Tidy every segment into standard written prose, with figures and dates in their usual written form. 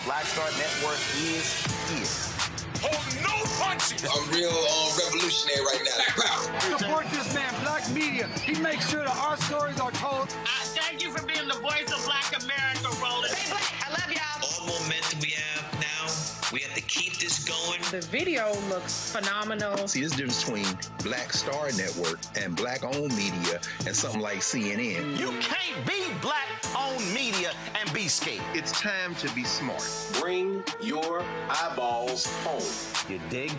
Black Star Network is here. Hold no punches! I'm real revolutionary right now. Support this man, Black Media. He makes sure that our stories are told. Thank you for being the voice of Black America, Roland. Stay black. I love y'all. All momentum we have now, we have to keep this going. The video looks phenomenal. See, there's a difference between Black Star Network and Black-owned media and something like CNN. You can't be Black-owned media and be scared. It's time to be smart. Bring your eyeballs home. You dig?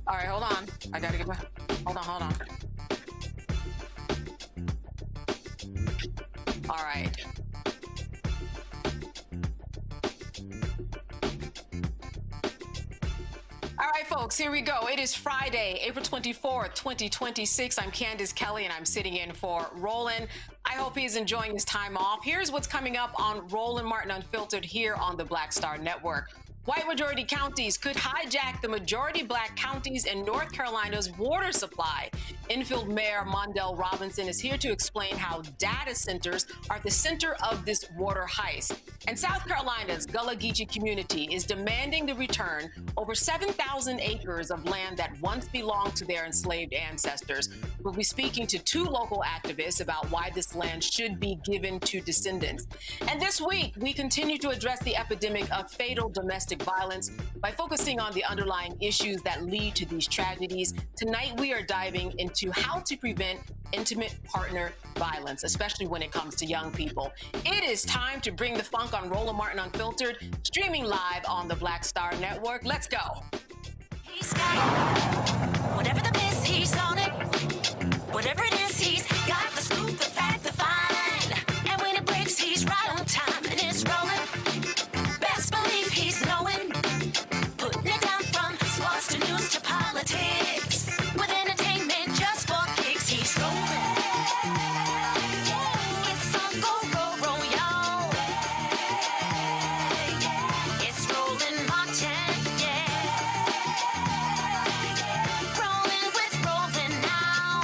All right, hold on. I gotta get back. Hold on. All right. All right, folks, here we go. It is Friday, April 24th, 2026. I'm Candace Kelly, and I'm sitting in for Roland. I hope he's enjoying his time off. Here's what's coming up on Roland Martin Unfiltered here on the Black Star Network. White majority counties could hijack the majority black counties in North Carolina's water supply. Enfield Mayor Mondale Robinson is here to explain how data centers are at the center of this water heist. And South Carolina's Gullah Geechee community is demanding the return over 7,000 acres of land that once belonged to their enslaved ancestors. We'll be speaking to two local activists about why this land should be given to descendants. And this week, we continue to address the epidemic of fatal domestic violence by focusing on the underlying issues that lead to these tragedies. Tonight, we are diving into how to prevent intimate partner violence, especially when it comes to young people. It is time to bring the funk on Roland Martin Unfiltered, streaming live on the Black Star Network. Let's go. He's got it. Whatever the miss, he's on it. Whatever it is, he's got the scoop, the fact, the find. And when it breaks, he's right on time and it's rolling. Best believe he's knowing. Putting it down from sports to news to politics. With entertainment just for kicks, he's rolling. It's on go, roll, y'all. It's Roland Martin, yeah. Rolling with Roland now.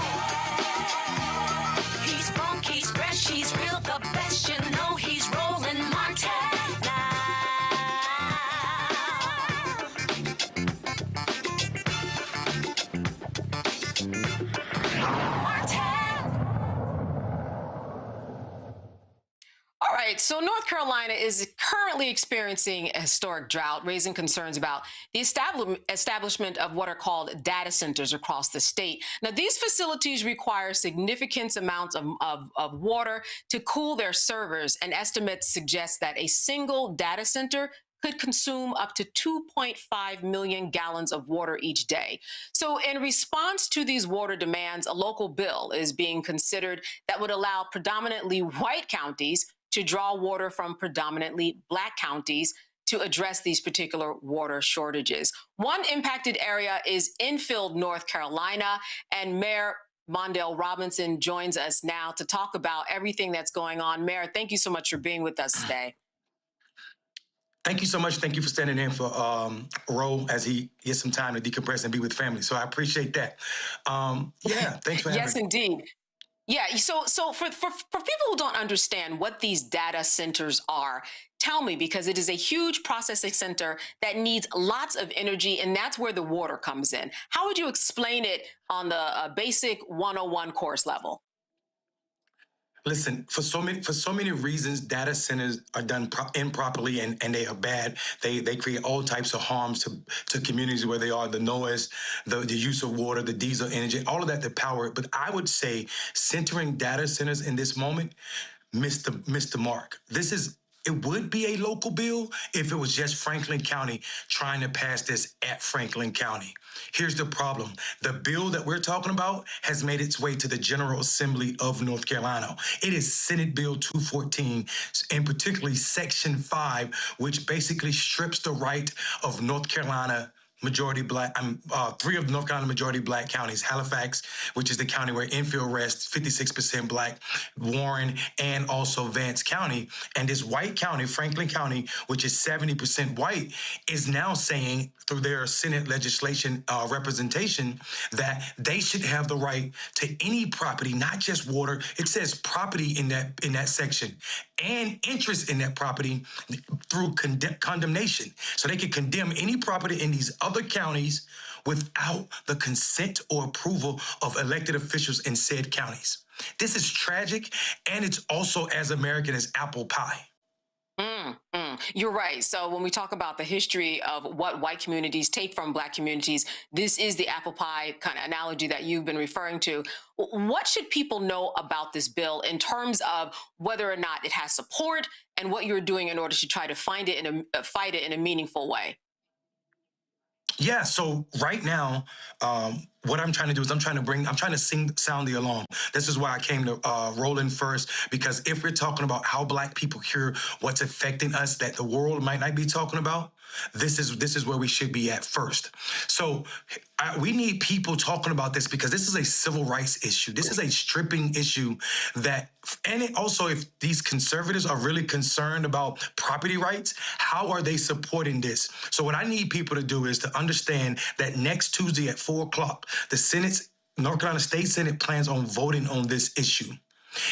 He's funky, he's fresh, he's real, the best, you know he's Roland Martin now. All right, so North Carolina is currently experiencing a historic drought, raising concerns about the establishment of what are called data centers across the state. Now, these facilities require significant amounts of water to cool their servers, and estimates suggest that a single data center could consume up to 2.5 million gallons of water each day. So in response to these water demands, a local bill is being considered that would allow predominantly white counties to draw water from predominantly black counties to address these particular water shortages. One impacted area is Enfield, North Carolina, and Mayor Mondale Robinson joins us now to talk about everything that's going on. Mayor, thank you so much for being with us today. Thank you so much. Thank you for standing in for Ro as he gets some time to decompress and be with family. So I appreciate that. Yeah, thanks for having me. Yes, indeed. Yeah, so for people who don't understand what these data centers are, tell me, because it is a huge processing center that needs lots of energy, and that's where the water comes in. How would you explain it on the basic 101 course level? Listen, for so many reasons, data centers are done improperly and they are bad. They create all types of harms to communities where they are, the noise, the use of water, the diesel energy, all of that to power it. But I would say centering data centers in this moment missed the mark. It would be a local bill if it was just Franklin County trying to pass this at Franklin County. Here's the problem. The bill that we're talking about has made its way to the General Assembly of North Carolina. It is Senate Bill 214, and particularly Section 5, which basically strips the right of North Carolina majority black, three of North Carolina majority black counties: Halifax, which is the county where Enfield rests, 56% black, Warren, and also Vance County. And this white county, Franklin County, which is 70% white, is now saying through their Senate legislation representation that they should have the right to any property, not just water. It says property in that section, and interest in that property through condemnation. So they could condemn any property in these other counties without the consent or approval of elected officials in said counties. This is tragic, and it's also as American as apple pie. You're right. So when we talk about the history of what white communities take from black communities, this is the apple pie kind of analogy that you've been referring to. What should people know about this bill in terms of whether or not it has support and what you're doing in order to try to fight it in a meaningful way? Yeah, so right now, what I'm trying to do is I'm trying to sound the alarm. This is why I came to Roland first, because if we're talking about how Black people hear what's affecting us that the world might not be talking about, this is where we should be at first. So we need people talking about this because this is a civil rights issue. This is a stripping issue also if these conservatives are really concerned about property rights, how are they supporting this? So what I need people to do is to understand that next Tuesday at 4 o'clock, the North Carolina State Senate plans on voting on this issue.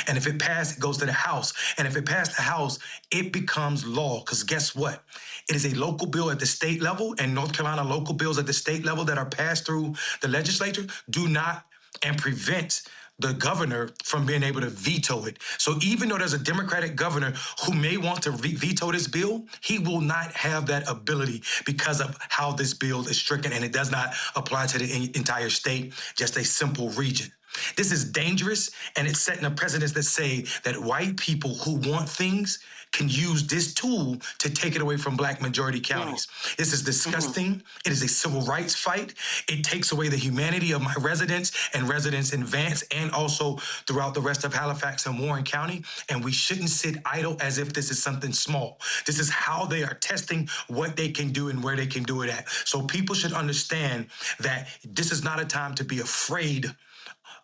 And if it passed, it goes to the House. And if it passed the House, it becomes law. Because guess what? It is a local bill at the state level, and North Carolina local bills at the state level that are passed through the legislature do not and prevent the governor from being able to veto it. So even though there's a Democratic governor who may want to veto this bill, he will not have that ability because of how this bill is stricken, and it does not apply to the entire state, just a simple region. This is dangerous, and it's setting a precedent that say that white people who want things can use this tool to take it away from Black majority counties. This is disgusting. It is a civil rights fight. It takes away the humanity of my residents and residents in Vance and also throughout the rest of Halifax and Warren County. And we shouldn't sit idle as if this is something small. This is how they are testing what they can do and where they can do it at. So people should understand that this is not a time to be afraid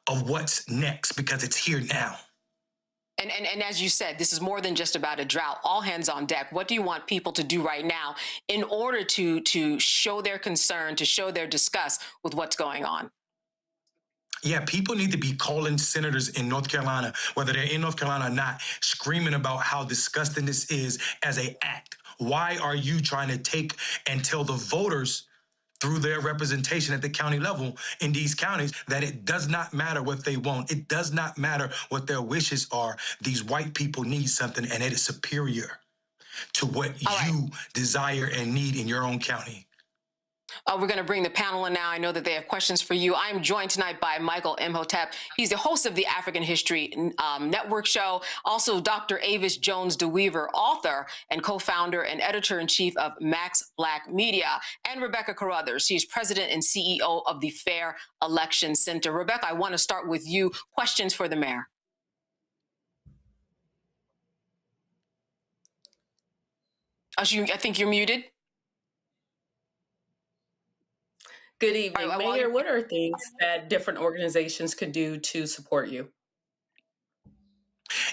of what's next because it's here now. And as you said, this is more than just about a drought. All hands on deck. What do you want people to do right now in order to show their concern, to show their disgust with what's going on? Yeah, people need to be calling senators in North Carolina, whether they're in North Carolina or not, screaming about how disgusting this is as an act. Why are you trying to take and tell the voters through their representation at the county level in these counties that it does not matter what they want. It does not matter what their wishes are. These white people need something, and it is superior to what you desire and need in your own county. We're going to bring the panel in now. I know that they have questions for you. I'm joined tonight by Michael Imhotep. He's the host of the African History Network show. Also, Dr. Avis Jones DeWeaver, author and co-founder and editor-in-chief of Max Black Media. And Rebecca Carruthers. She's president and CEO of the Fair Election Center. Rebecca, I want to start with you. Questions for the mayor. I think you're muted. Good evening, Mayor. What are things that different organizations could do to support you?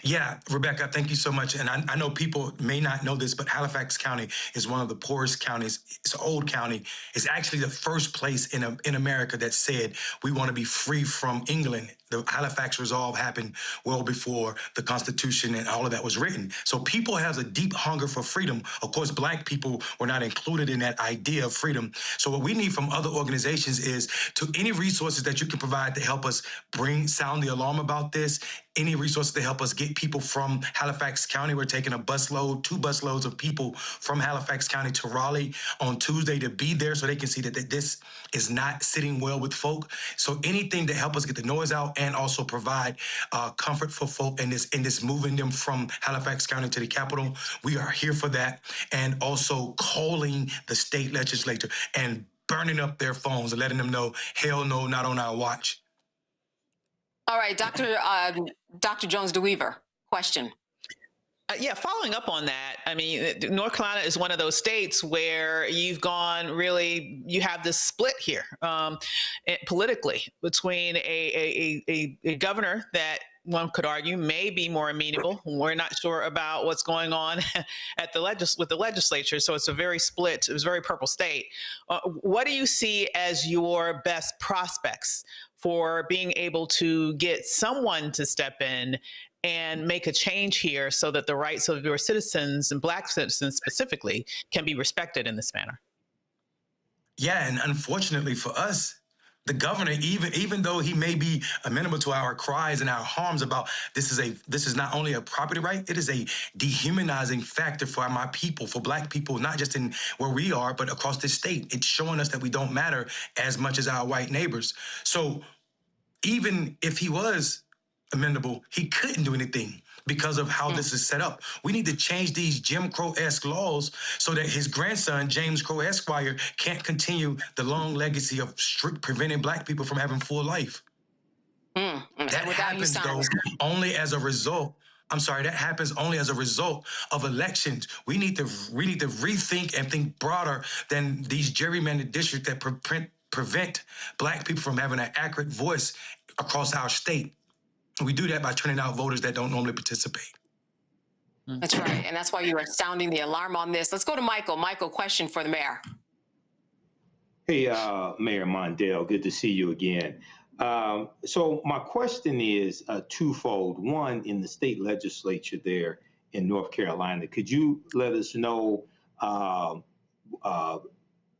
Yeah, Rebecca, thank you so much. And I know people may not know this, but Halifax County is one of the poorest counties. It's an old county. It's actually the first place in America that said we want to be free from England. The Halifax Resolve happened well before the Constitution and all of that was written. So people have a deep hunger for freedom. Of course, Black people were not included in that idea of freedom. So what we need from other organizations is any resources that you can provide to help us sound the alarm about this, any resources to help us get people from Halifax County. We're taking 2 busloads of people from Halifax County to Raleigh on Tuesday to be there so they can see that this is not sitting well with folk. So anything to help us get the noise out and also provide comfort for folk in this moving them from Halifax County to the capital. We are here for that. And also calling the state legislature and burning up their phones and letting them know, hell no, not on our watch. All right, Dr. Jones DeWeaver, question. Yeah, following up on that, I mean, North Carolina is one of those states where you have this split here politically between a governor that one could argue may be more amenable. We're not sure about what's going on at with the legislature, so it's a very purple state. What do you see as your best prospects for being able to get someone to step in and make a change here so that the rights of your citizens and Black citizens specifically can be respected in this manner? Yeah, and unfortunately for us, the governor, even though he may be amenable to our cries and our harms about this is not only a property right, it is a dehumanizing factor for my people, for Black people, not just in where we are, but across this state. It's showing us that we don't matter as much as our white neighbors. So even if he was amenable, he couldn't do anything because of how this is set up. We need to change these Jim Crow-esque laws so that his grandson, James Crow Esquire, can't continue the long legacy of preventing black people from having full life. That happens, though, only as a result. I'm sorry, that happens only as a result of elections. We need to rethink and think broader than these gerrymandered districts that prevent black people from having an accurate voice across our state. We do that by turning out voters that don't normally participate. That's right, and that's why you are sounding the alarm on this. Let's go to Michael. Michael, question for the mayor. Hey, Mayor Mondale, good to see you again. So my question is twofold. One, in the state legislature there in North Carolina, could you let us know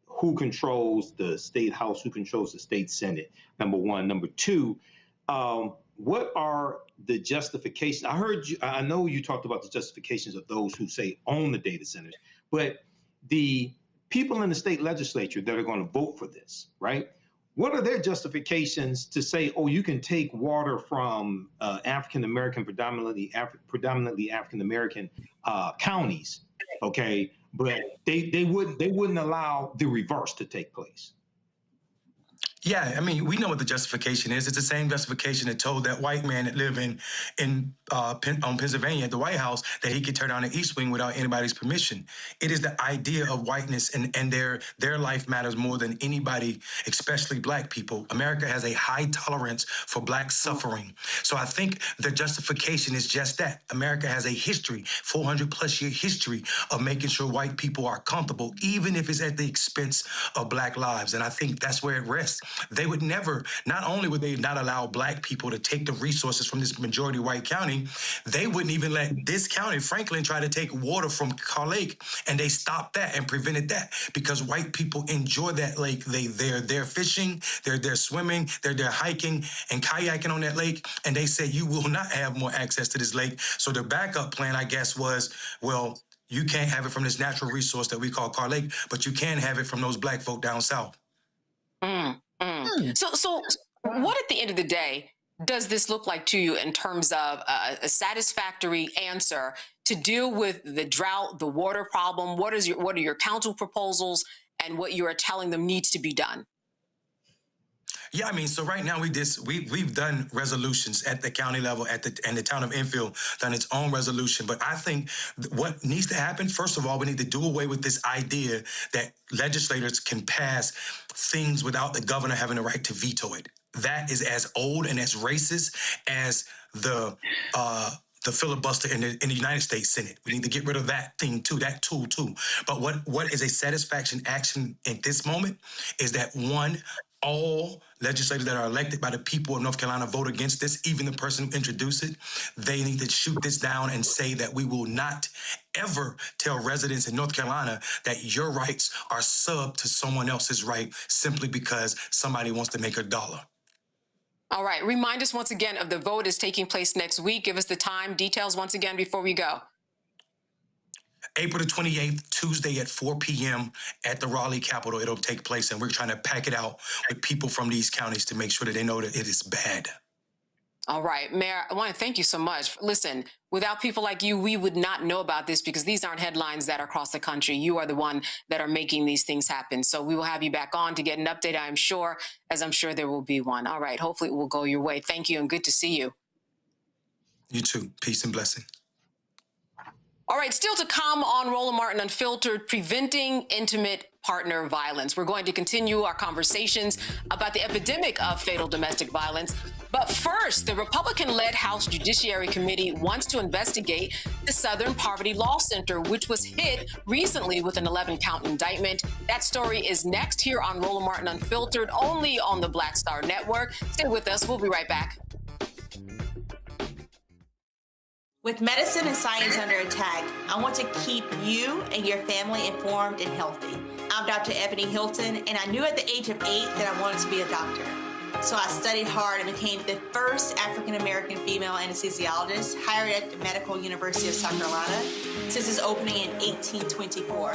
who controls the state house, who controls the state senate, number one? Number two, what are the justifications? I know you talked about the justifications of those who say own the data centers, but the people in the state legislature that are going to vote for this, right? What are their justifications to say, oh, you can take water from African-American, predominantly African-American counties, okay, but they wouldn't allow the reverse to take place? Yeah, I mean, we know what the justification is. It's the same justification that told that white man that lived on Pennsylvania at the White House that he could tear down the East Wing without anybody's permission. It is the idea of whiteness and their life matters more than anybody, especially black people. America has a high tolerance for black suffering. So I think the justification is just that. America has a history, 400-plus year history of making sure white people are comfortable, even if it's at the expense of black lives. And I think that's where it rests. They would never, not only would they not allow black people to take the resources from this majority white county, they wouldn't even let this county, Franklin, try to take water from Carr Lake, and they stopped that and prevented that because white people enjoy that lake. They're fishing, they're swimming, they're hiking and kayaking on that lake, and they said you will not have more access to this lake. So the backup plan, I guess, was, well, you can't have it from this natural resource that we call Carr Lake, but you can have it from those black folk down south. So what at the end of the day does this look like to you in terms of a satisfactory answer to deal with the drought, the water problem? What are your council proposals and what you are telling them needs to be done? Yeah, I mean, so right now we've done resolutions at the county level, and the town of Enfield done its own resolution. But I think what needs to happen, first of all, we need to do away with this idea that legislators can pass things without the governor having the right to veto it. That is as old and as racist as the filibuster in the United States Senate. We need to get rid of that thing too, that tool too. But what is a satisfaction action at this moment is that, one, all legislators that are elected by the people of North Carolina vote against this, even the person who introduced it. They need to shoot this down and say that we will not ever tell residents in North Carolina that your rights are sub to someone else's right simply because somebody wants to make a dollar. All right. Remind us once again of the vote is taking place next week. Give us the time, details once again before we go. April the 28th, Tuesday at 4 p.m. at the Raleigh Capitol. It'll take place, and we're trying to pack it out with people from these counties to make sure that they know that it is bad. All right, Mayor, I want to thank you so much. Listen, without people like you, we would not know about this because these aren't headlines that are across the country. You are the one that are making these things happen. So we will have you back on to get an update, I'm sure, as I'm sure there will be one. All right, hopefully it will go your way. Thank you and good to see you. You too. Peace and blessing. All right, still to come on Roland Martin Unfiltered, preventing intimate partner violence. We're going to continue our conversations about the epidemic of fatal domestic violence. But first, the Republican-led House Judiciary Committee wants to investigate the Southern Poverty Law Center, which was hit recently with an 11-count indictment. That story is next here on Roland Martin Unfiltered, only on the Black Star Network. Stay with us. We'll be right back. With medicine and science under attack, I want to keep you and your family informed and healthy. I'm Dr. Ebony Hilton, and I knew at the age of 8 that I wanted to be a doctor. So I studied hard and became the first African-American female anesthesiologist hired at the Medical University of South Carolina since its opening in 1824.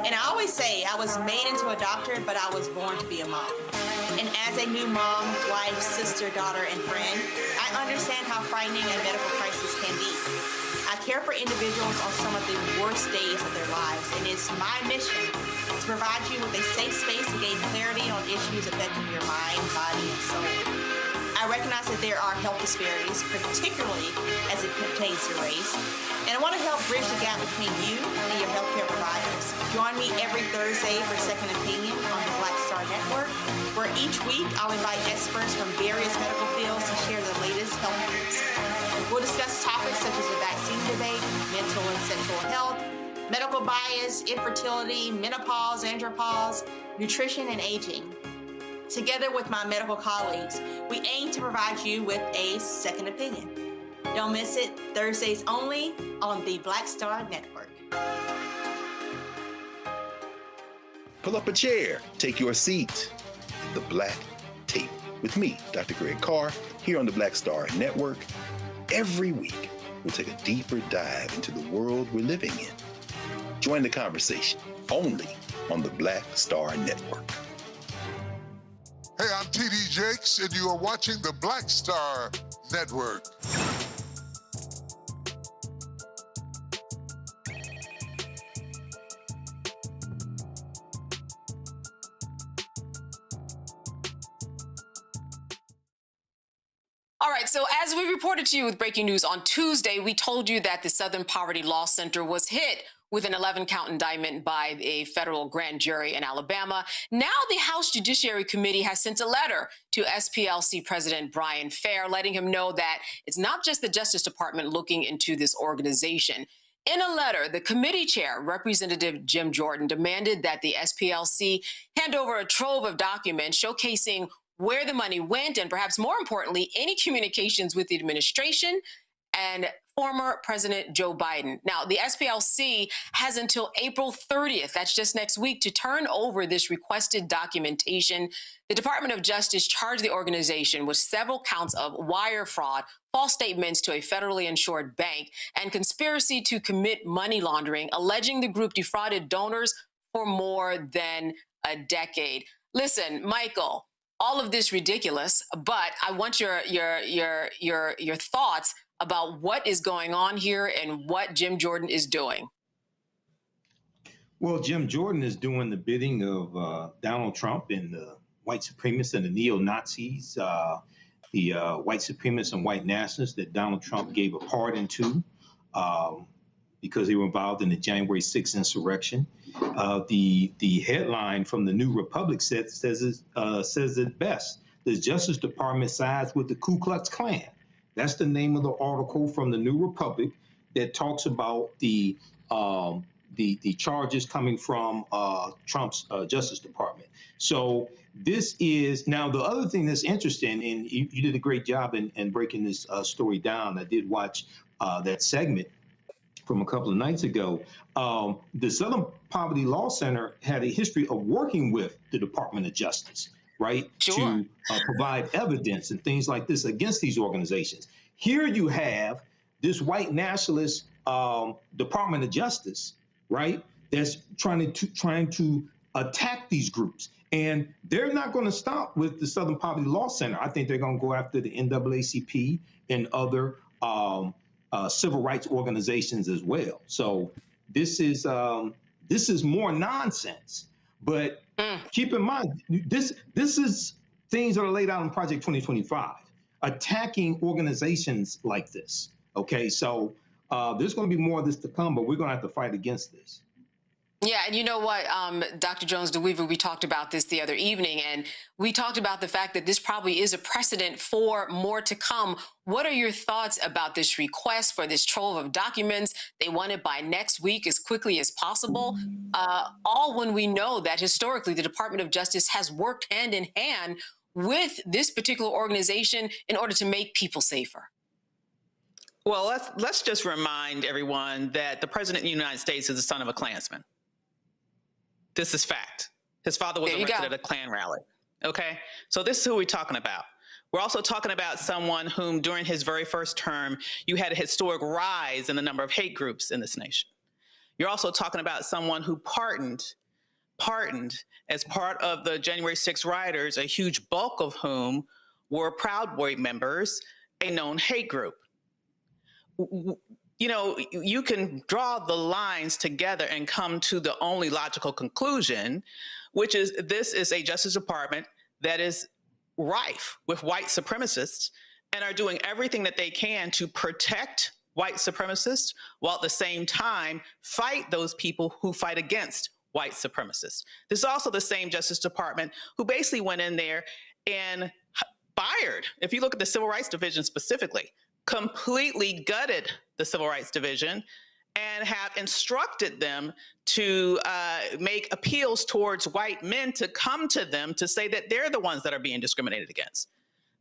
And I always say I was made into a doctor, but I was born to be a mom. And as a new mom, wife, sister, daughter, and friend, I understand how frightening a medical crisis can be. I care for individuals on some of the worst days of their lives, and it's my mission to provide you with a safe space to gain clarity on issues affecting your mind, body, and soul. I recognize that there are health disparities, particularly as it pertains to race, and I want to help bridge the gap between you and your healthcare providers. Join me every Thursday for Second Opinion on the Black Star Network, where each week I'll invite experts from various medical fields to share the latest health news. We'll discuss topics such as the vaccine debate, mental and sexual health, medical bias, infertility, menopause, andropause, nutrition, and aging. Together with my medical colleagues, we aim to provide you with a second opinion. Don't miss it, Thursdays only on the Black Star Network. Pull up a chair, take your seat. The Black Tape with me, Dr. Greg Carr, here on the Black Star Network. Every week, we'll take a deeper dive into the world we're living in. Join the conversation only on the Black Star Network. Hey, I'm T.D. Jakes, and you are watching the Black Star Network. All right, so as we reported to you with breaking news on Tuesday, we told you that the Southern Poverty Law Center was hit with an 11-count indictment by a federal grand jury in Alabama. Now the House Judiciary Committee has sent a letter to SPLC President Brian Fair, letting him know that it's not just the Justice Department looking into this organization. In a letter, the committee chair, Representative Jim Jordan, demanded that the SPLC hand over a trove of documents showcasing where the money went, and perhaps more importantly, any communications with the administration and former President Joe Biden. Now, the SPLC has until April 30th, that's just next week, to turn over this requested documentation. The Department of Justice charged the organization with several counts of wire fraud, false statements to a federally insured bank, and conspiracy to commit money laundering, alleging the group defrauded donors for more than a decade. Listen, Michael, all of this ridiculous, but I want your thoughts about what is going on here and what Jim Jordan is doing. Well, Jim Jordan is doing the bidding of Donald Trump and the white supremacists and the neo-Nazis, the white supremacists and white nationalists that Donald Trump gave a pardon to because they were involved in the January 6th insurrection. The headline from the New Republic says it best. The Justice Department sides with the Ku Klux Klan. That's the name of the article from the New Republic that talks about the charges coming from Trump's Justice Department. So this is now the other thing that's interesting, and you did a great job in breaking this story down. I did watch that segment from a couple of nights ago. The Southern Poverty Law Center had a history of working with the Department of Justice, right? Sure. To provide evidence and things like this against these organizations. Here you have this white nationalist Department of Justice, right? That's trying to attack these groups. And they're not going to stop with the Southern Poverty Law Center. I think they're going to go after the NAACP and other civil rights organizations as well. So this is more nonsense. But keep in mind, this is things that are laid out in Project 2025, attacking organizations like this. Okay, so there's going to be more of this to come, but we're going to have to fight against this. Yeah, and you know what, Dr. Jones-DeWeaver, we talked about this the other evening, and we talked about the fact that this probably is a precedent for more to come. What are your thoughts about this request for this trove of documents? They want it by next week as quickly as possible, all when we know that historically the Department of Justice has worked hand in hand with this particular organization in order to make people safer. Well, let's just remind everyone that the President of the United States is the son of a Klansman. This is fact. His father was arrested at a Klan rally. Okay, so this is who we're talking about. We're also talking about someone whom during his very first term, you had a historic rise in the number of hate groups in this nation. You're also talking about someone who pardoned as part of the January 6 rioters, a huge bulk of whom were Proud Boy members, a known hate group. You know, you can draw the lines together and come to the only logical conclusion, which is this is a Justice Department that is rife with white supremacists and are doing everything that they can to protect white supremacists while at the same time fight those people who fight against white supremacists. This is also the same Justice Department who basically went in there and fired, if you look at the Civil Rights Division specifically, completely gutted the Civil Rights Division and have instructed them to make appeals towards white men to come to them to say that they're the ones that are being discriminated against.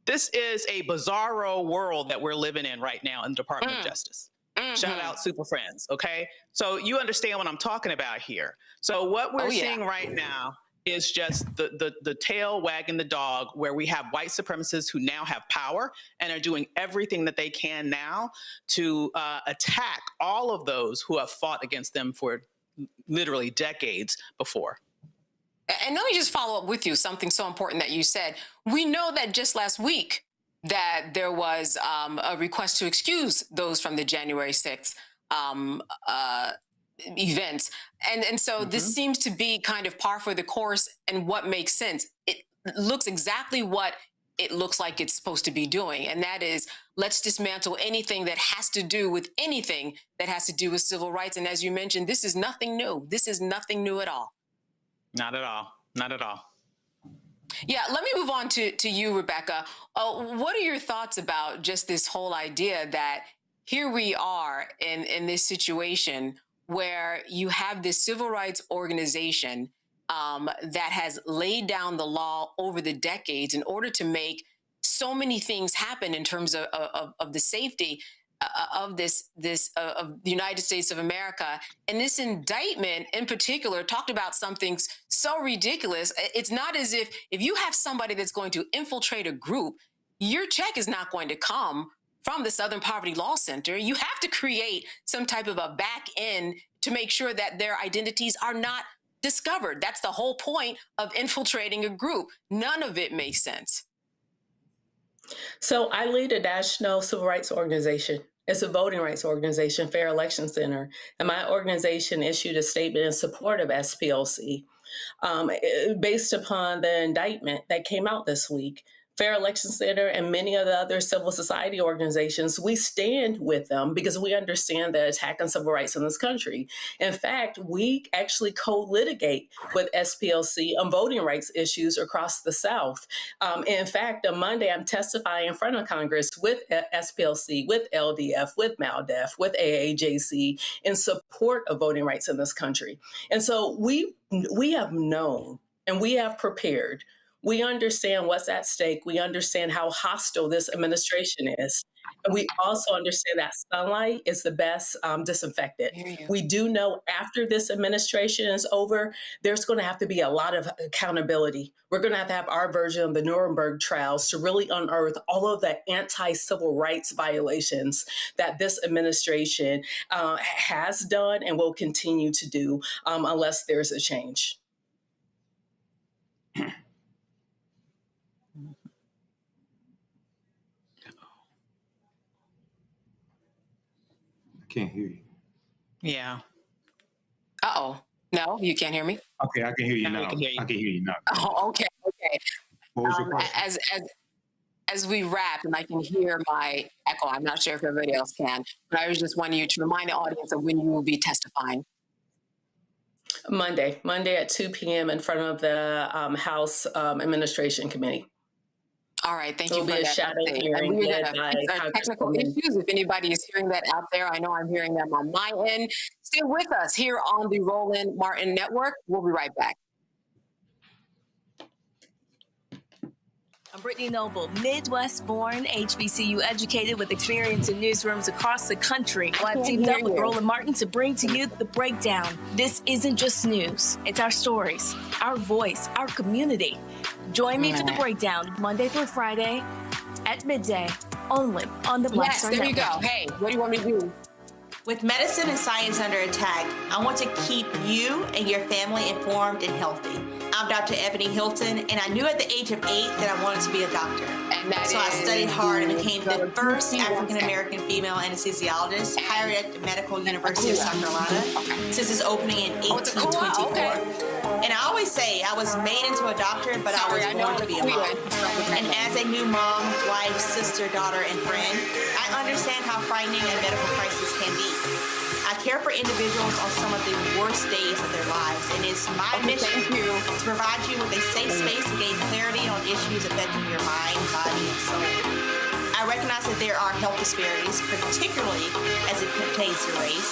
This is a bizarro world that we're living in right now in the Department of Justice. Shout out Super Friends, okay? So you understand what I'm talking about here. So what we're seeing right now is just the tail wagging the dog, where we have white supremacists who now have power and are doing everything that they can now to attack all of those who have fought against them for literally decades before. And let me just follow up with you, something so important that you said. We know that just last week that there was a request to excuse those from the January 6th events. And so this seems to be kind of par for the course and what makes sense. It looks exactly what it looks like it's supposed to be doing. And that is, let's dismantle anything that has to do with anything that has to do with civil rights. And as you mentioned, this is nothing new. This is nothing new at all. Not at all. Not at all. Yeah, let me move on to you, Rebecca. What are your thoughts about just this whole idea that here we are in this situation where you have this civil rights organization that has laid down the law over the decades in order to make so many things happen in terms of the safety of the United States of America. And this indictment in particular talked about something so ridiculous. It's not as if you have somebody that's going to infiltrate a group, your check is not going to come from the Southern Poverty Law Center. You have to create some type of a back end to make sure that their identities are not discovered. That's the whole point of infiltrating a group. None of it makes sense. So I lead a national civil rights organization. It's a voting rights organization, Fair Election Center. And my organization issued a statement in support of SPLC based upon the indictment that came out this week. Fair Election Center and many of the other civil society organizations, we stand with them because we understand the attack on civil rights in this country. In fact, we actually co-litigate with SPLC on voting rights issues across the South. In fact, on Monday, I'm testifying in front of Congress with SPLC, with LDF, with MALDEF, with AAJC in support of voting rights in this country. And so we have known and we have prepared. We understand what's at stake. We understand how hostile this administration is. And we also understand that sunlight is the best disinfectant. We do know after this administration is over, there's going to have to be a lot of accountability. We're going to have our version of the Nuremberg trials to really unearth all of the anti-civil rights violations that this administration has done and will continue to do unless there's a change. Can't hear you. Yeah. Uh-oh. No, you can't hear me? Okay, I can hear you now. I can hear you now. Oh, okay. What was your question? As we wrap, and I can hear my echo, I'm not sure if everybody else can, but I was just wanting you to remind the audience of when you will be testifying. Monday at 2 p.m. in front of the House Administration Committee. All right, thank you for that. A shadow hearing. We're going to fix our technical issues. If anybody is hearing that out there, I know I'm hearing them on my end. Stay with us here on the Roland Martin Network. We'll be right back. I'm Brittany Noble, Midwest-born, HBCU educated with experience in newsrooms across the country. Well, I've teamed up with Roland Martin to bring to you The Breakdown. This isn't just news. It's our stories, our voice, our community. Join me for The Breakdown, Monday through Friday at midday, only on the Black Star Network. Yes, there you go. Hey, what do you want me to do? With medicine and science under attack, I want to keep you and your family informed and healthy. I'm Dr. Ebony Hilton, and I knew at the age of 8 that I wanted to be a doctor. So I studied hard and became the first African-American female anesthesiologist hired at the Medical University of South Carolina since its opening in 1824. And I always say I was made into a doctor, but I was born to be a mom. And as a new mom, wife, sister, daughter, and friend, I understand how frightening a medical crisis can be. I care for individuals on some of the worst days of their lives, and it's my mission to provide you with a safe space to gain clarity on issues affecting your mind, body, and soul. I recognize that there are health disparities, particularly as it pertains to race,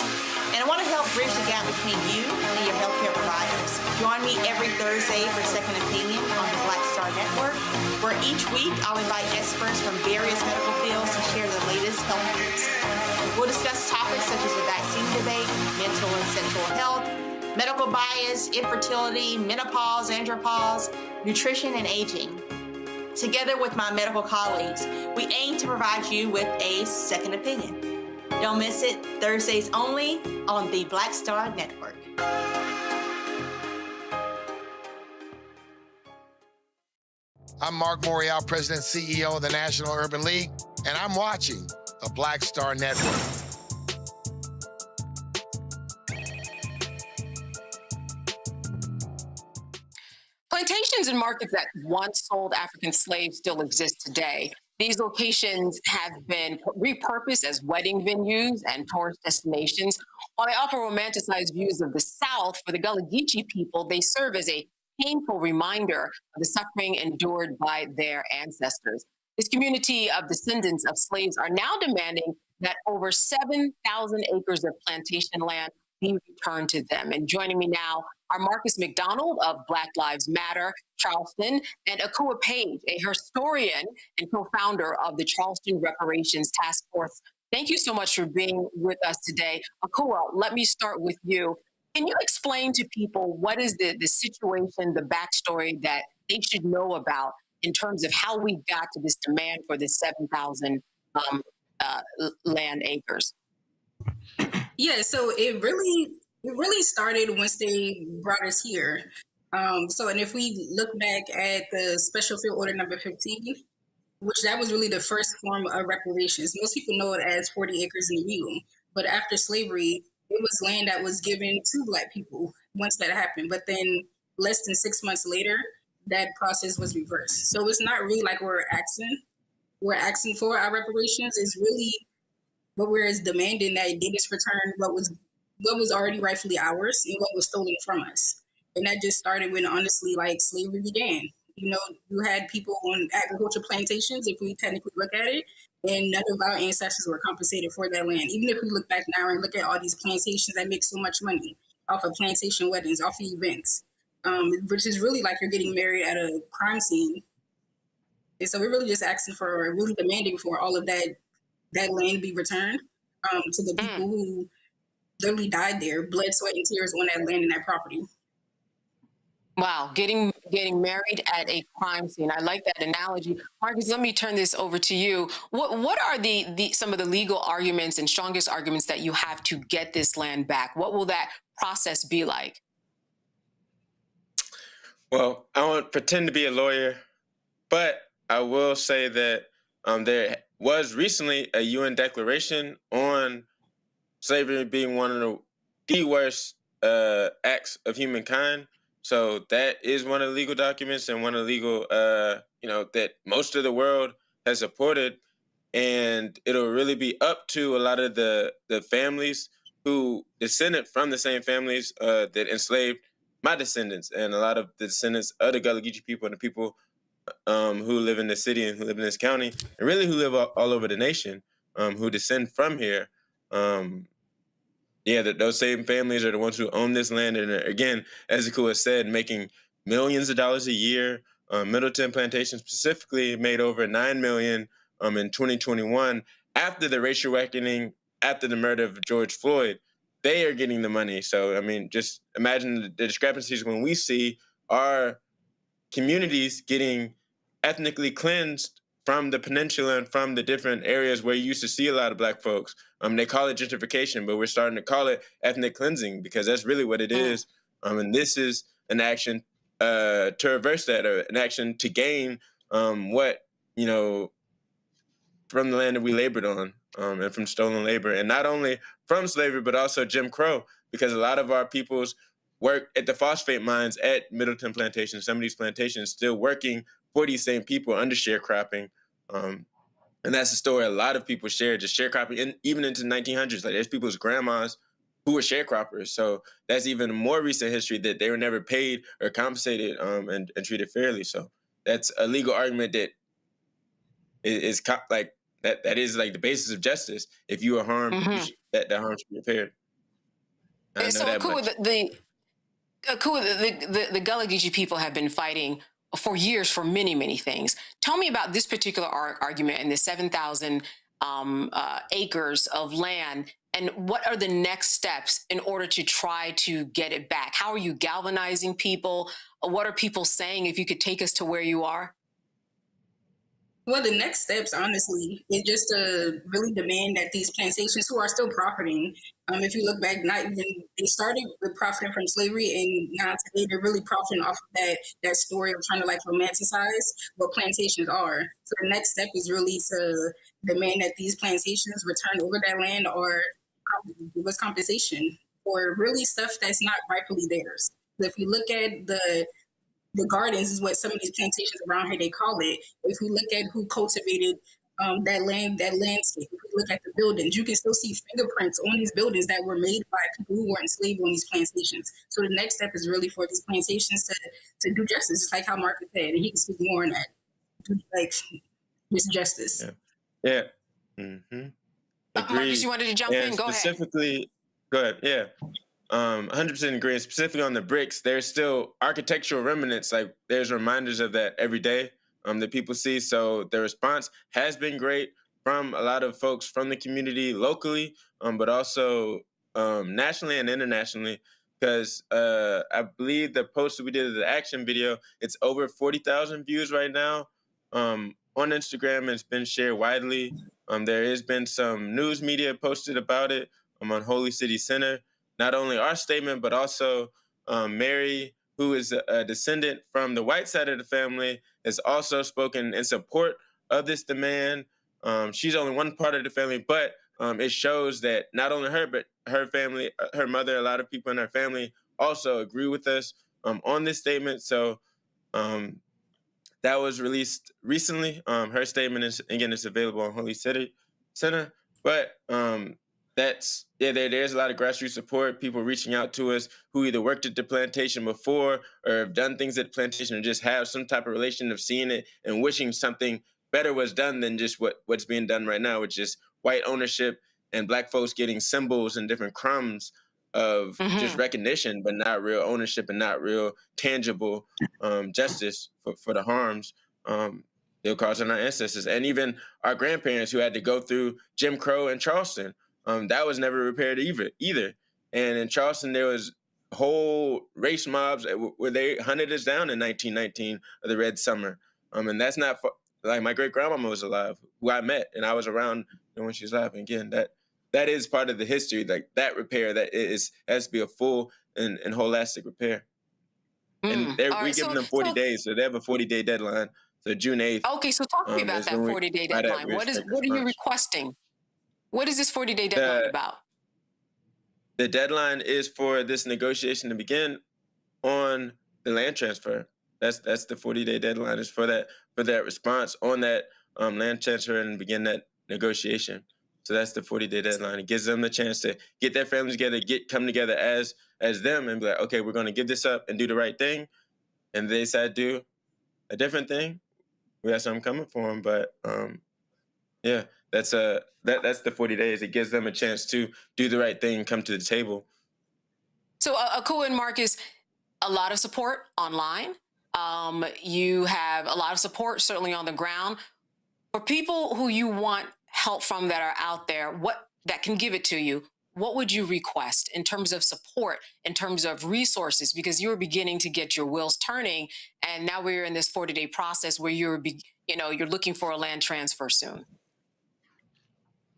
and I want to help bridge the gap between you and your healthcare providers. Join me every Thursday for Second Opinion on the Black Star Network, where each week I'll invite experts from various medical fields to share the latest health news. We'll discuss topics such as the vaccine debate, mental and sexual health, medical bias, infertility, menopause, andropause, nutrition, and aging. Together with my medical colleagues, we aim to provide you with a second opinion. Don't miss it, Thursdays only on the Black Star Network. I'm Mark Morial, President and CEO of the National Urban League, and I'm watching the Black Star Network. Plantations and markets that once sold African slaves still exist today. These locations have been repurposed as wedding venues and tourist destinations. While they offer romanticized views of the South, for the Gullah Geechee people, they serve as a painful reminder of the suffering endured by their ancestors. This community of descendants of slaves are now demanding that over 7,000 acres of plantation land be returned to them. And joining me now are Marcus McDonald of Black Lives Matter, Charleston, and Akua Page, a historian and co-founder of the Charleston Reparations Task Force. Thank you so much for being with us today. Akua, let me start with you. Can you explain to people what is the situation, the backstory that they should know about in terms of how we got to this demand for the 7,000 land acres? Yeah, so it really started once they brought us here. And if we look back at the Special Field Order number 15, which that was really the first form of reparations. Most people know it as 40 acres in a mule, but after slavery, it was land that was given to Black people once that happened. But then less than 6 months later, that process was reversed. So it's not really like we're asking for our reparations. It's really what we're demanding that they just return what was already rightfully ours and what was stolen from us. And that just started when, honestly, like, slavery began. You know, you had people on agriculture plantations, if we technically look at it, and none of our ancestors were compensated for that land. Even if we look back now and look at all these plantations that make so much money off of plantation weddings, off of events, which is really like you're getting married at a crime scene. And so we're really just asking for, really demanding for all of that land be returned to the people who literally died there, blood, sweat, and tears on that land and that property. Wow, getting married at a crime scene. I like that analogy. Marcus, let me turn this over to you. What are the some of the legal arguments and strongest arguments that you have to get this land back? What will that process be like? Well, I won't pretend to be a lawyer, but I will say that there was recently a UN declaration on slavery being one of the worst acts of humankind. So that is one of the legal documents and one of the legal, that most of the world has supported. And it'll really be up to a lot of the families who descended from the same families that enslaved my descendants and a lot of the descendants of the Gullah Geechee people and the people who live in the city and who live in this county and really who live all over the nation who descend from here. Those same families are the ones who own this land and are, again, as Akua said, making millions of dollars a year, Middleton Plantation specifically made over $9 million in 2021 after the racial reckoning, after the murder of George Floyd. They are getting the money. So, I mean, just imagine the discrepancies when we see our communities getting ethnically cleansed from the peninsula and from the different areas where you used to see a lot of Black folks. They call it gentrification, but we're starting to call it ethnic cleansing because that's really what it is. And this is an action to reverse that, or an action to gain what, from the land that we labored on, and from stolen labor. And not only from slavery, but also Jim Crow, because a lot of our peoples work at the phosphate mines at Middleton Plantation. Some of these plantations still working for these same people under sharecropping. And that's a story a lot of people share, just sharecropping, even into the 1900s. Like, there's people's grandmas who were sharecroppers. So that's even more recent history that they were never paid or compensated and treated fairly. So that's a legal argument that is like, that is like the basis of justice. If you are harmed, that harm should be repaired. So the Gullah Geechee people have been fighting for years for many, many things. Tell me about this particular argument and the 7,000 acres of land, and what are the next steps in order to try to get it back? How are you galvanizing people? What are people saying? If you could take us to where you are. Well, the next steps, honestly, is just to really demand that these plantations, who are still profiting, if you look back, not even they started with profiting from slavery, and now today they're really profiting off of that story of trying to like romanticize what plantations are. So the next step is really to demand that these plantations return over that land or give us compensation for really stuff that's not rightfully theirs. So if you look at the gardens, is what some of these plantations around here they call it. If we look at who cultivated that landscape, if we look at the buildings, you can still see fingerprints on these buildings that were made by people who were enslaved on these plantations. So the next step is really for these plantations to do justice, just like how Marcus said, and he can speak more on that. Like, this justice. Yeah. Mm-hmm. Marcus, you wanted to jump in? Go ahead. Specifically, go ahead. Yeah. 100% agree. And specifically on the bricks, there's still architectural remnants. Like, there's reminders of that every day that people see. So the response has been great from a lot of folks from the community locally, but also nationally and internationally. Because I believe the post that we did of the action video, it's over 40,000 views right now on Instagram, and it's been shared widely. There has been some news media posted about it on Holy City Center. Not only our statement, but also Mary, who is a descendant from the white side of the family, has also spoken in support of this demand. She's only one part of the family, but it shows that not only her, but her family, her mother, a lot of people in her family also agree with us on this statement. So that was released recently. Her statement is, again, it's available on Holy City Center. But there's a lot of grassroots support, people reaching out to us who either worked at the plantation before or have done things at the plantation or just have some type of relation of seeing it and wishing something better was done than just what's being done right now, which is white ownership and Black folks getting symbols and different crumbs of just recognition, but not real ownership and not real tangible justice for the harms they'll cause on our ancestors. And even our grandparents who had to go through Jim Crow in Charleston, that was never repaired either. And in Charleston, there was whole race mobs where they hunted us down in 1919 of the Red Summer. And that's not like my great grandmama was alive, who I met, and I was around when she was alive. And again, that is part of the history, like that repair that has to be a full and holistic repair. And we give them 40 days, so they have a 40-day deadline. So June 8th. Okay, so talk to me about that 40-day deadline. What are you requesting? What is this 40-day deadline about? The deadline is for this negotiation to begin on the land transfer. That's the 40-day deadline is for that response on that land transfer and begin that negotiation. So that's the 40-day deadline. It gives them the chance to get their families together, come together as them and be like, okay, we're going to give this up and do the right thing. And they decide to do a different thing. We have something coming for them, but yeah, that's the 40 days. It gives them a chance to do the right thing, come to the table. So, Akua and Marcus, a lot of support online. You have a lot of support, certainly on the ground. For people who you want help from that are out there, that can give it to you, what would you request in terms of support, in terms of resources? Because you were beginning to get your wheels turning, and now we're in this 40-day process where you're looking for a land transfer soon.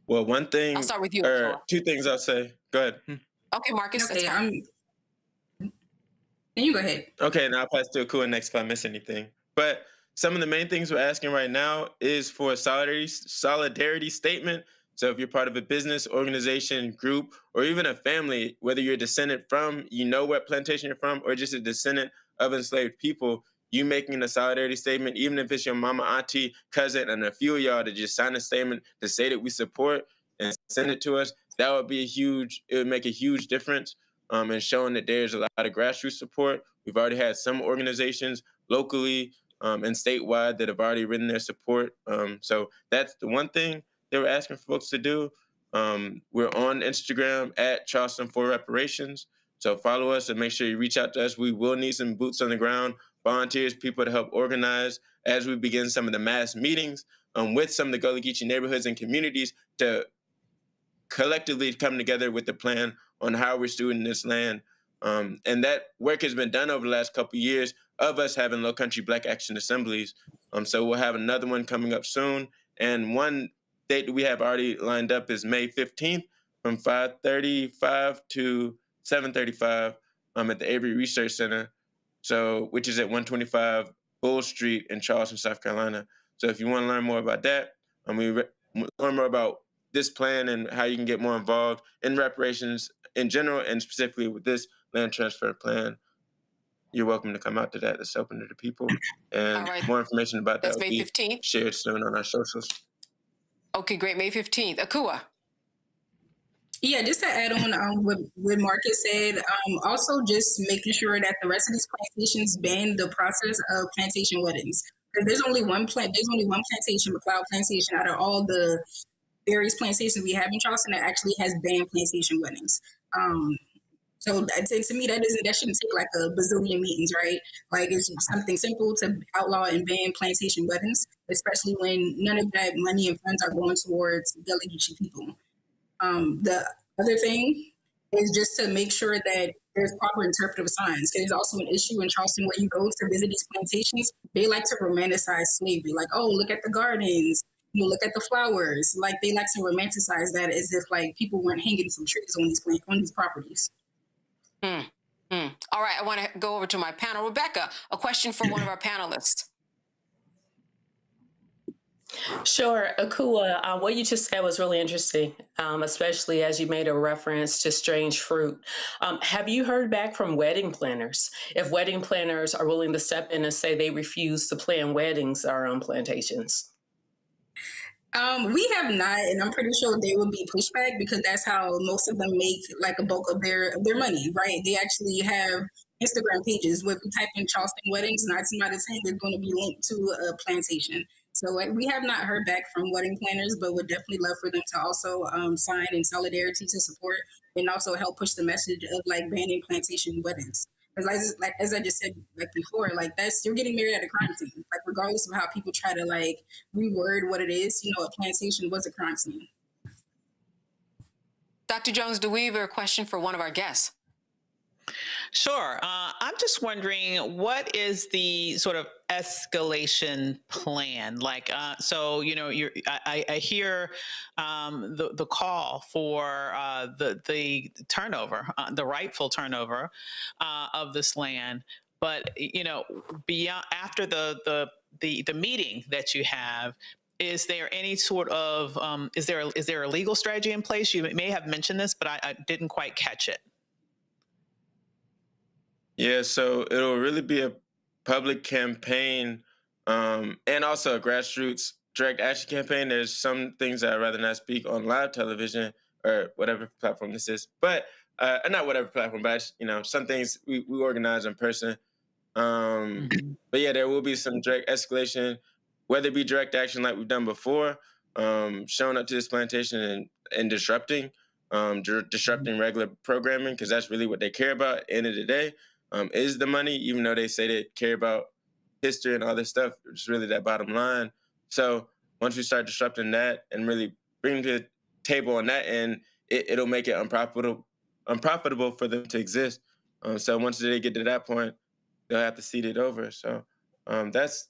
Well, one thing, I'll start with you. or two things I'll say. Go ahead. Okay, Marcus. Okay, you go ahead. Okay, now I'll pass to Akua next if I miss anything. But some of the main things we're asking right now is for a solidarity statement. So if you're part of a business, organization, group, or even a family, whether you're a descendant from, what plantation you're from, or just a descendant of enslaved people, you making a solidarity statement, even if it's your mama, auntie, cousin, and a few of y'all to just sign a statement to say that we support and send it to us, that would be it would make a huge difference in showing that there's a lot of grassroots support. We've already had some organizations locally and statewide that have already written their support. So that's the one thing they were asking folks to do. We're on Instagram at Charleston for Reparations. So follow us and make sure you reach out to us. We will need some boots on the ground, volunteers, people to help organize as we begin some of the mass meetings with some of the Gullah Geechee neighborhoods and communities to collectively come together with a plan on how we're stewarding this land. And that work has been done over the last couple of years of us having Low Country Black Action Assemblies. So we'll have another one coming up soon. And one date that we have already lined up is May 15th from 5:35 to 7:35 at the Avery Research Center, which is at 125 Bull Street in Charleston, South Carolina. So if you want to learn more about that, learn more about this plan and how you can get more involved in reparations in general and specifically with this land transfer plan, you're welcome to come out to that. It's open to the people. And more information about that will be 15th. Shared soon on our socials. Okay, great. May 15th. Akua. Yeah, just to add on what Marcus said, also just making sure that the rest of these plantations ban the process of plantation weddings. Because there's only one plantation, McLeod Plantation, out of all the various plantations we have in Charleston that actually has banned plantation weddings. So to me, that shouldn't take like a bazillion meetings, right? Like it's something simple to outlaw and ban plantation weddings, especially when none of that money and funds are going towards Gullah Geechee people. The other thing is just to make sure that there's proper interpretive signs. There's also an issue in Charleston where you go to visit these plantations, they like to romanticize slavery. Like, oh, look at the gardens, look at the flowers. Like they like to romanticize that as if like people weren't hanging from trees on these properties. All right, I want to go over to my panel. Rebecca, a question for one of our panelists. Sure. Akua, what you just said was really interesting, especially as you made a reference to strange fruit. Have you heard back from wedding planners? If wedding planners are willing to step in and say they refuse to plan weddings on plantations? We have not, and I'm pretty sure there will be pushback because that's how most of them make like a bulk of their money, right? They actually have Instagram pages where if you type in Charleston weddings, 9 out of 10 they're going to be linked to a plantation. So we have not heard back from wedding planners, but would definitely love for them to also sign in solidarity to support and also help push the message of like banning plantation weddings. Because as I just said before, you're getting married at a crime scene. Like regardless of how people try to like reword what it is, a plantation was a crime scene. Dr. Jones-DeWeaver, a question for one of our guests. Sure. I'm just wondering, what is the sort of escalation plan? I hear the call for the turnover, the rightful turnover of this land, but beyond after the meeting that you have. Is there any sort of is there a legal strategy in place? You may have mentioned this, but I didn't quite catch it. Yeah, so it'll really be a public campaign and also a grassroots direct action campaign. There's some things that I'd rather not speak on live television or whatever platform this is, but not whatever platform, but some things we organize in person. But yeah, there will be some direct escalation, whether it be direct action like we've done before, showing up to this plantation and disrupting regular programming, because that's really what they care about at the end of the day. Is the money, even though they say they care about history and all this stuff. It's really that bottom line. So once we start disrupting that and really bring to the table on that end, it'll make it unprofitable for them to exist. So once they get to that point, they'll have to cede it over. So that's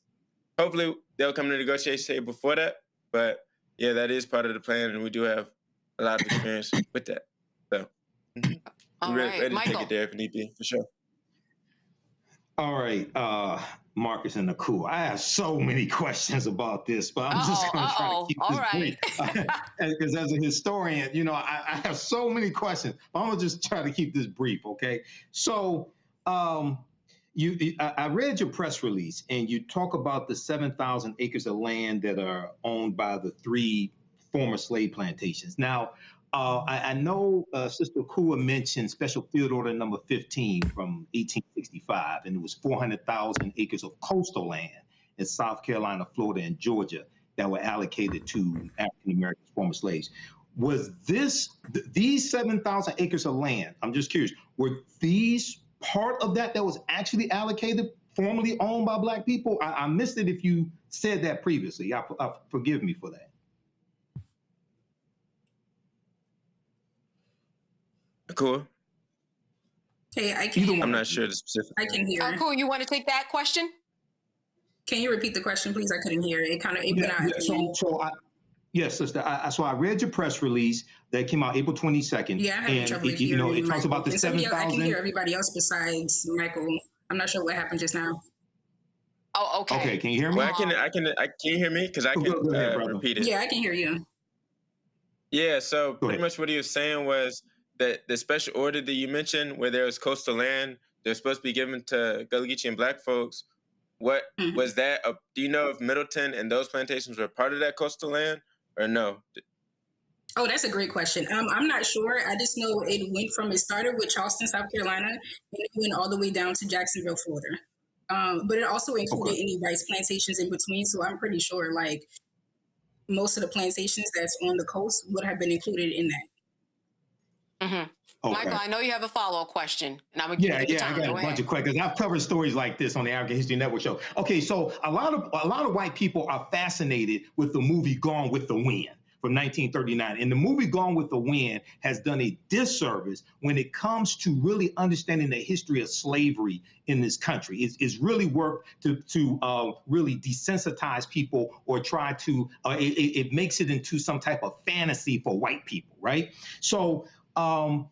hopefully they'll come to the negotiation table before that. But yeah, that is part of the plan, and we do have a lot of experience with that. So we're ready to take it there if need be, for sure. All right, Marcus and Nicole, I have so many questions about this, but I'm just going to try to keep this brief. Because as a historian, you know, I have so many questions. I'm going to just try to keep this brief, okay? So I read your press release, and you talk about the 7,000 acres of land that are owned by the 3 former slave plantations. Now, I know Sister Kua mentioned Special Field Order number 15 from 1865, and it was 400,000 acres of coastal land in South Carolina, Florida, and Georgia that were allocated to African American former slaves. Was these 7,000 acres of land, I'm just curious, were these part of that was actually allocated, formerly owned by Black people? I missed it if you said that previously. Forgive me for that. Cool. Hey, I can. I'm not sure the specific. I can hear. Oh, cool. You want to take that question? Can you repeat the question, please? I couldn't hear it. It kind of Yes, sister. So I read your press release that came out April 22nd. Yeah, I had trouble hearing you know, it talks Michael. about the 7,000. I can hear everybody else besides Michael. I'm not sure what happened just now. Oh, okay. Okay, can you hear me? Well, can you hear me? Because I can repeat it. Yeah, I can hear you. Yeah, so pretty much what he was saying was that the special order that you mentioned, where there was coastal land, they're supposed to be given to Gullah Geechee and Black folks. What was that? Do you know if Middleton and those plantations were part of that coastal land or no? Oh, that's a great question. I'm not sure. I just know it started with Charleston, South Carolina, and it went all the way down to Jacksonville, Florida. But it also included any rice plantations in between. So I'm pretty sure like most of the plantations that's on the coast would have been included in that. Mm-hmm. Okay. Michael, I know you have a follow-up question, and I'm gonna give you the time. I got a bunch of questions. I've covered stories like this on the African History Network show. Okay, so a lot of white people are fascinated with the movie Gone with the Wind from 1939, and the movie Gone with the Wind has done a disservice when it comes to really understanding the history of slavery in this country. It's really worked to really desensitize people or try to. It makes it into some type of fantasy for white people, right? So. I'm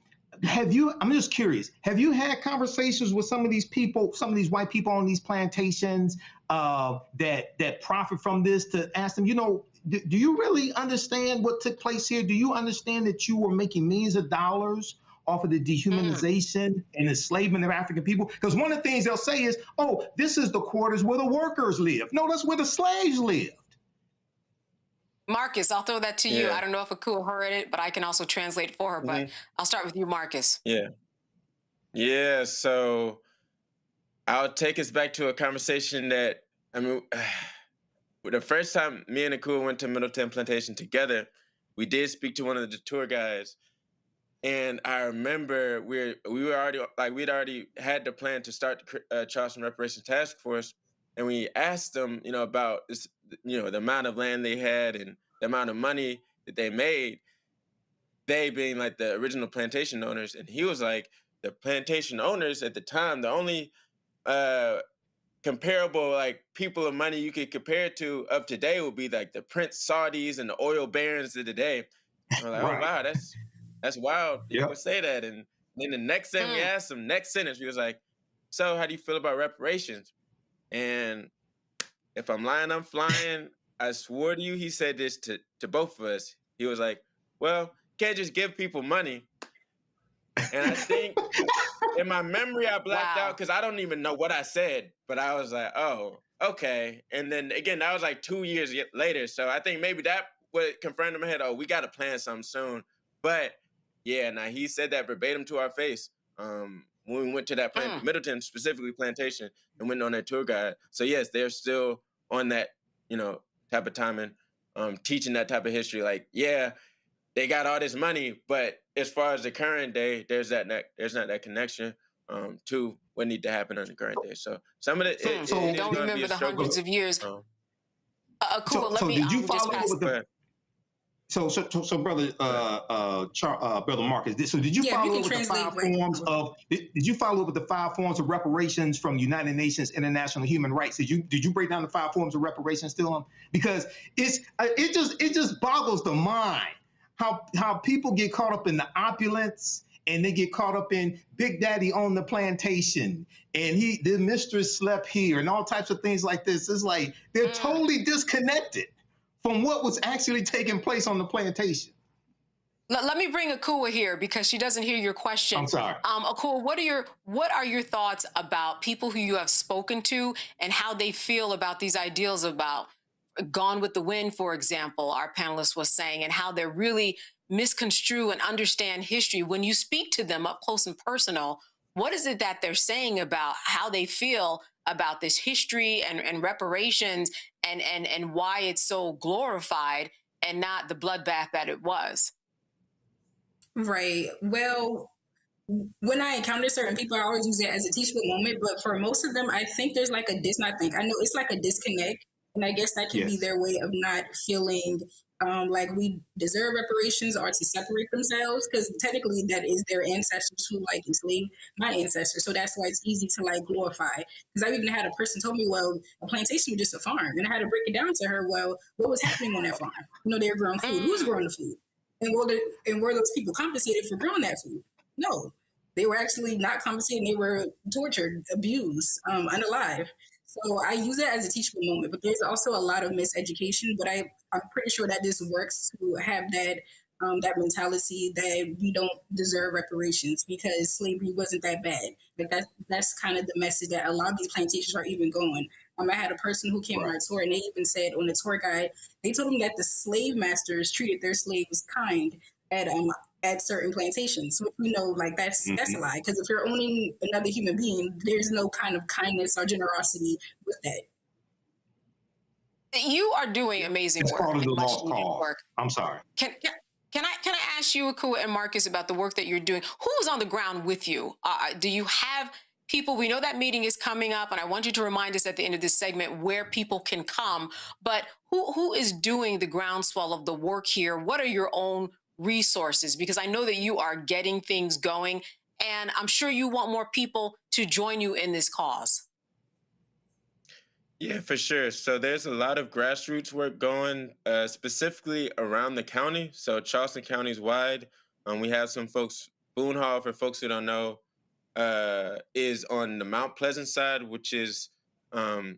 just curious, have you had conversations with some of these people, some of these white people on these plantations that profit from this, to ask them, you know, do you really understand what took place here? Do you understand that you were making millions of dollars off of the dehumanization and enslavement of African people? Because one of the things they'll say is, oh, this is the quarters where the workers live. No, that's where the slaves live. Marcus, I'll throw that to you. I don't know if Akua heard it, but I can also translate for her. But I'll start with you, Marcus. Yeah. So I'll take us back to a conversation that, the first time me and Akua went to Middleton Plantation together, we did speak to one of the tour guides. And I remember we'd already had the plan to start the Charleston Reparations Task Force. And we asked them, you know, about this, you know, the amount of land they had and the amount of money that they made, they being like the original plantation owners. And he was like, the plantation owners at the time, the only comparable like people of money you could compare it to of today would be like the Prince Saudis and the oil barons of today. And we're like, oh wow, that's wild. You would say that. And then the next thing we asked him, next sentence, he was like, so how do you feel about reparations? And if I'm lying, I'm flying. I swore to you, he said this to both of us. He was like, well, can't just give people money. And I think in my memory, I blacked out because I don't even know what I said. But I was like, oh, okay. And then again, that was like 2 years later. So I think maybe that would confirm in my head, oh, we got to plan something soon. But yeah, now he said that verbatim to our face. When we went to that Middleton, specifically plantation, and went on that tour guide. So yes, they're still on that, you know, type of timing, teaching that type of history. Like, yeah, they got all this money, but as far as the current day, there's not that connection. to what need to happen on the current day. So some of it, it So is don't going to be remember a the struggle. hundreds of years. Cool. Let So me did you just follow pass. with the? So brother, brother Marcus, so did you follow up with the five forms of? Did you follow up with the 5 forms of reparations from the United Nations International Human Rights? Did you break down the 5 forms of reparations still? Because it just boggles the mind how people get caught up in the opulence and they get caught up in Big Daddy on the plantation and the mistress slept here and all types of things like this. It's like they're totally disconnected from what was actually taking place on the plantation. Let me bring Akua here because she doesn't hear your question. I'm sorry. Akua, what are your thoughts about people who you have spoken to and how they feel about these ideals about Gone with the Wind, for example, our panelist was saying, and how they're really misconstrue and understand history. When you speak to them up close and personal, what is it that they're saying about how they feel about this history and reparations and why it's so glorified and not the bloodbath that it was? Right. Well, when I encounter certain people, I always use it as a teachable moment. But for most of them, I think there's like I know it's like a disconnect. And I guess that can be their way of not feeling like we deserve reparations or to separate themselves, because technically that is their ancestors who like enslaved my ancestors. So that's why it's easy to like glorify. Because I've even had a person tell me, well, a plantation was just a farm. And I had to break it down to her, well, what was happening on that farm? You know, they were growing food. Who's growing the food? And were those people compensated for growing that food? No. They were actually not compensated. They were tortured, abused, unalive. So I use it as a teachable moment, but there's also a lot of miseducation. But I'm pretty sure that this works to have that mentality that we don't deserve reparations because slavery wasn't that bad. Like that's kind of the message that a lot of these plantations are even going. I had a person who came on a tour and they even said on the tour guide, they told them that the slave masters treated their slaves kind at certain plantations, which we know like that's a lie. Because if you're owning another human being, there's no kind of kindness or generosity with that. You are doing amazing work. Part of the lost cause. I'm sorry. Can I ask you, Akua and Marcus, about the work that you're doing? Who's on the ground with you? Do you have people? We know that meeting is coming up, and I want you to remind us at the end of this segment where people can come. But who is doing the groundswell of the work here? What are your own resources? Because I know that you are getting things going, and I'm sure you want more people to join you in this cause. Yeah, for sure. So there's a lot of grassroots work going specifically around the county. So Charleston County is wide. We have some folks, Boone Hall, for folks who don't know, is on the Mount Pleasant side, which is on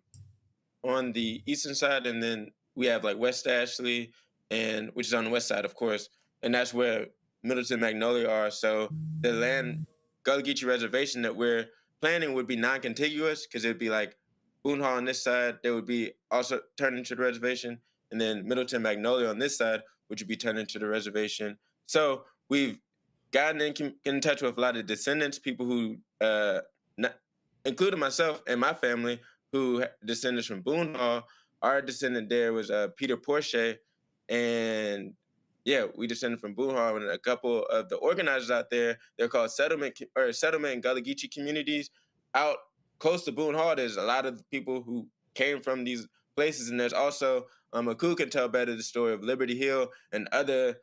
the eastern side. And then we have like West Ashley, which is on the west side, of course. And that's where Middleton Magnolia are. So the land, Gullah Geechee Reservation that we're planning would be non-contiguous because it'd be like Boone Hall on this side, they would be also turned into the reservation. And then Middleton Magnolia on this side, which would be turned into the reservation. So we've gotten in touch with a lot of descendants, people who, including myself and my family, who descendants from Boone Hall. Our descendant there was Peter Porche. And yeah, we descended from Boone Hall, and a couple of the organizers out there, they're called settlement and Gullah Geechee communities. Out close to Boone Hall, there's a lot of people who came from these places, and there's also, Akua can tell better the story of Liberty Hill and other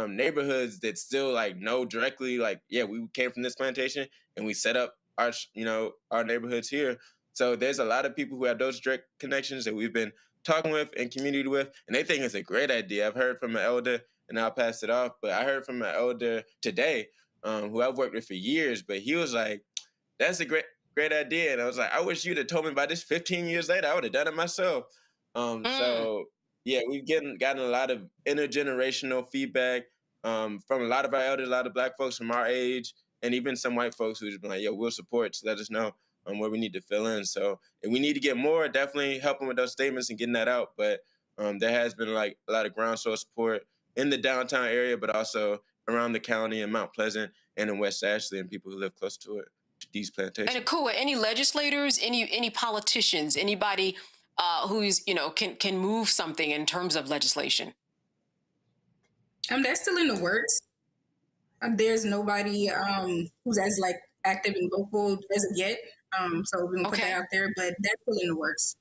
neighborhoods that still like know directly, like, yeah, we came from this plantation and we set up our neighborhoods here. So there's a lot of people who have those direct connections that we've been talking with and community with, and they think it's a great idea. I've heard from an elder, and I'll pass it off, but I heard from an elder today who I've worked with for years, but he was like, that's a great idea. And I was like, I wish you'd have told me about this 15 years later. I would have done it myself. So yeah, we've gotten a lot of intergenerational feedback from a lot of our elders, a lot of Black folks from our age, and even some white folks who's been like, yeah, we'll support, so let us know where we need to fill in. So if we need to get more, definitely helping with those statements and getting that out. But there has been like a lot of groundswell support in the downtown area, but also around the county and Mount Pleasant and in West Ashley and people who live close to it, to these plantations. And Akua, any legislators, any politicians, anybody who's, can move something in terms of legislation? That's still in the works. There's nobody who's as like active and vocal as of yet. So we're going to put that out there, but that's still in the works.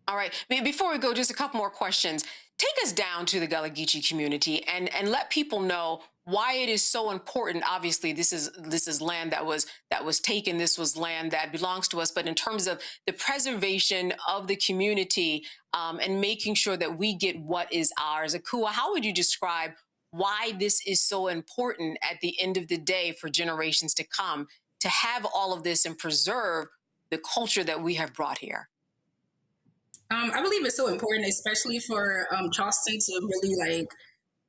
All right. Before we go, just a couple more questions. Take us down to the Gullah Geechee community and let people know why it is so important. Obviously, this is land that was taken. This was land that belongs to us. But in terms of the preservation of the community and making sure that we get what is ours, Akua, how would you describe why this is so important at the end of the day for generations to come to have all of this and preserve the culture that we have brought here? I believe it's so important, especially for Charleston to really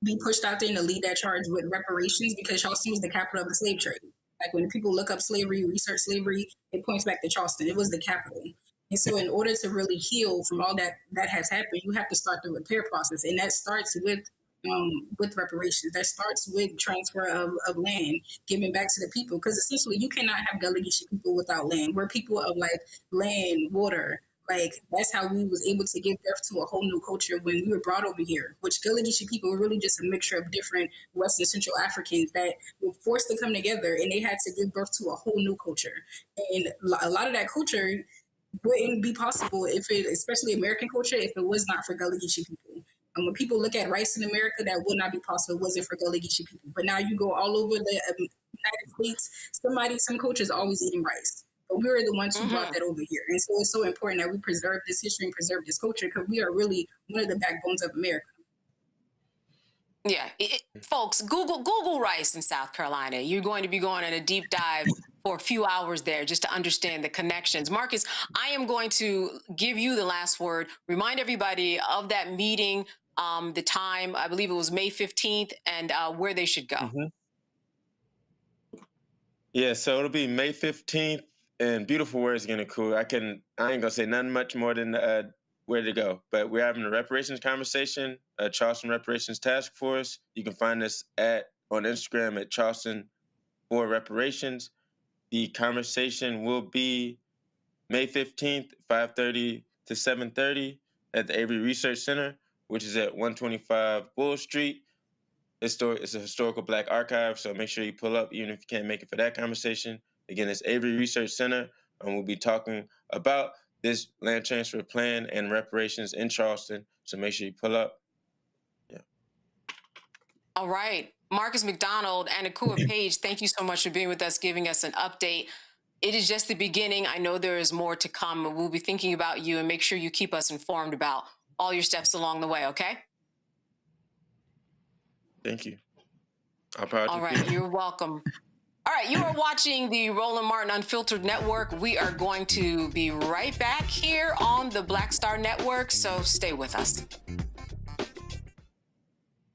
be pushed out there and to lead that charge with reparations, because Charleston was the capital of the slave trade. Like when people look up slavery, research slavery, it points back to Charleston. It was the capital. And so in order to really heal from all that has happened, you have to start the repair process. And that starts with reparations. That starts with transfer of land, giving back to the people. Because essentially you cannot have Gullah Geechee people without land. We're people of land, water. That's how we was able to give birth to a whole new culture when we were brought over here, which Gullah Geechee people were really just a mixture of different West and Central Africans that were forced to come together, and they had to give birth to a whole new culture. And a lot of that culture wouldn't be possible especially American culture, if it was not for Gullah Geechee people. And when people look at rice in America, that would not be possible if it wasn't for Gullah Geechee people. But now you go all over the United States, some cultures are always eating rice. But we were the ones who brought that over here. And so it's so important that we preserve this history and preserve this culture, because we are really one of the backbones of America. Yeah, folks, Google rice in South Carolina. You're going to be going on a deep dive for a few hours there just to understand the connections. Marcus, I am going to give you the last word. Remind everybody of that meeting, the time, I believe it was May 15th, and where they should go. Yeah, so it'll be May 15th. And beautiful words again, cool. I ain't gonna say nothing much more than where to go. But we're having a reparations conversation, Charleston Reparations Task Force. You can find us on Instagram at Charleston for Reparations. The conversation will be May 15th, 5:30 to 7:30 at the Avery Research Center, which is at 125 Bull Street. It's a historical Black archive, so make sure you pull up, even if you can't make it for that conversation. Again, it's Avery Research Center, and we'll be talking about this land transfer plan and reparations in Charleston. So make sure you pull up. Yeah. All right. Marcus McDonald and Akua Page, thank you so much for being with us, giving us an update. It is just the beginning. I know there is more to come. We'll be thinking about you, and make sure you keep us informed about all your steps along the way, okay? Thank you. All right. You're welcome. All right, you are watching the Roland Martin Unfiltered Network. We are going to be right back here on the Black Star Network, so stay with us.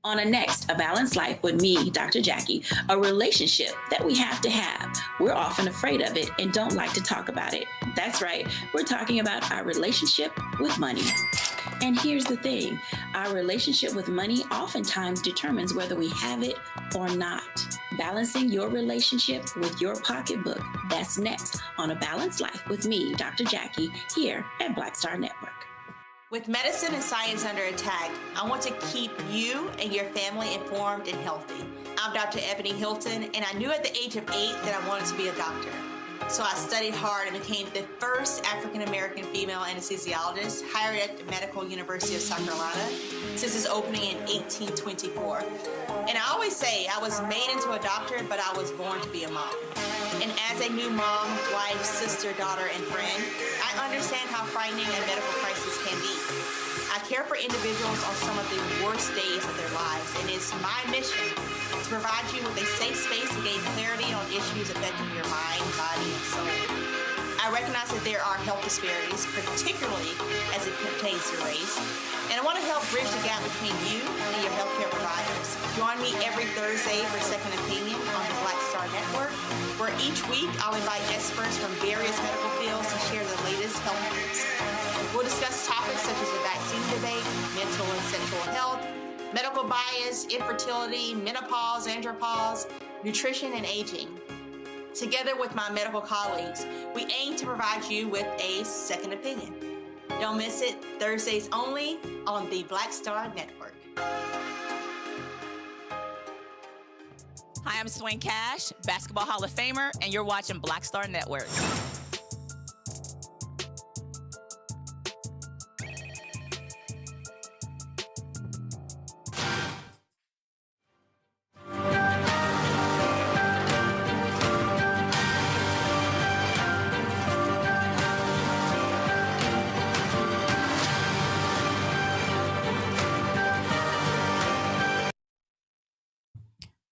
On a Balanced Life with me, Dr. Jackie, a relationship that we have to have. We're often afraid of it and don't like to talk about it. That's right, we're talking about our relationship with money. And here's the thing, our relationship with money oftentimes determines whether we have it or not. Balancing your relationship with your pocketbook. That's next on A Balanced Life with me, Dr. Jackie, here at Black Star Network. With medicine and science under attack, I want to keep you and your family informed and healthy. I'm Dr. Ebony Hilton, and I knew at the age of 8 that I wanted to be a doctor. So I studied hard and became the first African-American female anesthesiologist hired at the Medical University of South Carolina since its opening in 1824. And I always say I was made into a doctor, but I was born to be a mom. And as a new mom, wife, sister, daughter, and friend, I understand how frightening a medical crisis can be. I care for individuals on some of the worst days of their lives, and it's my mission to provide you with a safe space to gain clarity on issues affecting your mind, body, and soul. I recognize that there are health disparities, particularly as it pertains to race, and I want to help bridge the gap between you and your healthcare providers. Join me every Thursday for Second Opinion on the Black Star Network, where each week I'll invite experts from various medical fields to share the latest health news. We'll discuss topics such as the vaccine debate, mental and sexual health, medical bias, infertility, menopause, andropause, nutrition, and aging. Together with my medical colleagues, we aim to provide you with a second opinion. Don't miss it, Thursdays only on the Black Star Network. Hi, I'm Swing Cash, Basketball Hall of Famer, and you're watching Black Star Network.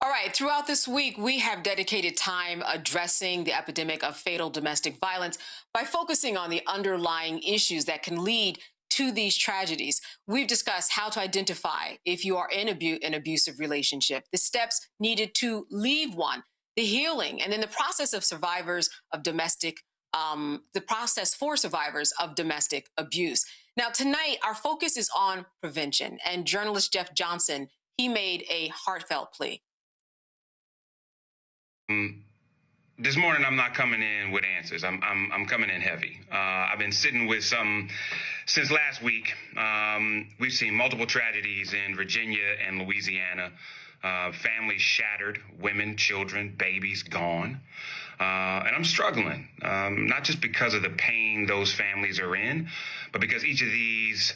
All right, throughout this week, we have dedicated time addressing the epidemic of fatal domestic violence by focusing on the underlying issues that can lead to these tragedies. We've discussed how to identify if you are in an abusive relationship, the steps needed to leave one, the healing, and then the process of survivors of domestic, the process for survivors of domestic abuse. Now, tonight, our focus is on prevention, and journalist Jeff Johnson, he made a heartfelt plea. This morning, I'm not coming in with answers. I'm coming in heavy. I've been sitting with some since last week. We've seen multiple tragedies in Virginia and Louisiana. Families shattered, women, children, babies gone. And I'm struggling, not just because of the pain those families are in, but because each of these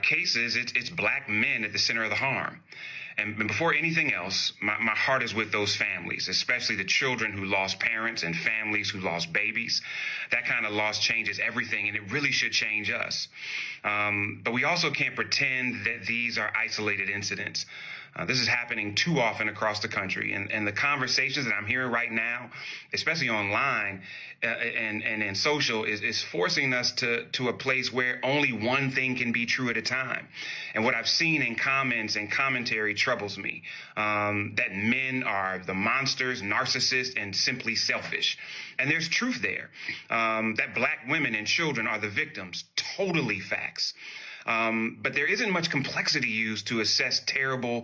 cases, it's Black men at the center of the harm. And before anything else, my heart is with those families, especially the children who lost parents and families who lost babies. That kind of loss changes everything, and it really should change us. But we also can't pretend that these are isolated incidents. This is happening too often across the country. And the conversations that I'm hearing right now, especially online and in social, is forcing us to a place where only one thing can be true at a time. And what I've seen in comments and commentary troubles me, that men are the monsters, narcissists, and simply selfish. And there's truth there, that Black women and children are the victims. Totally facts. But there isn't much complexity used to assess terribly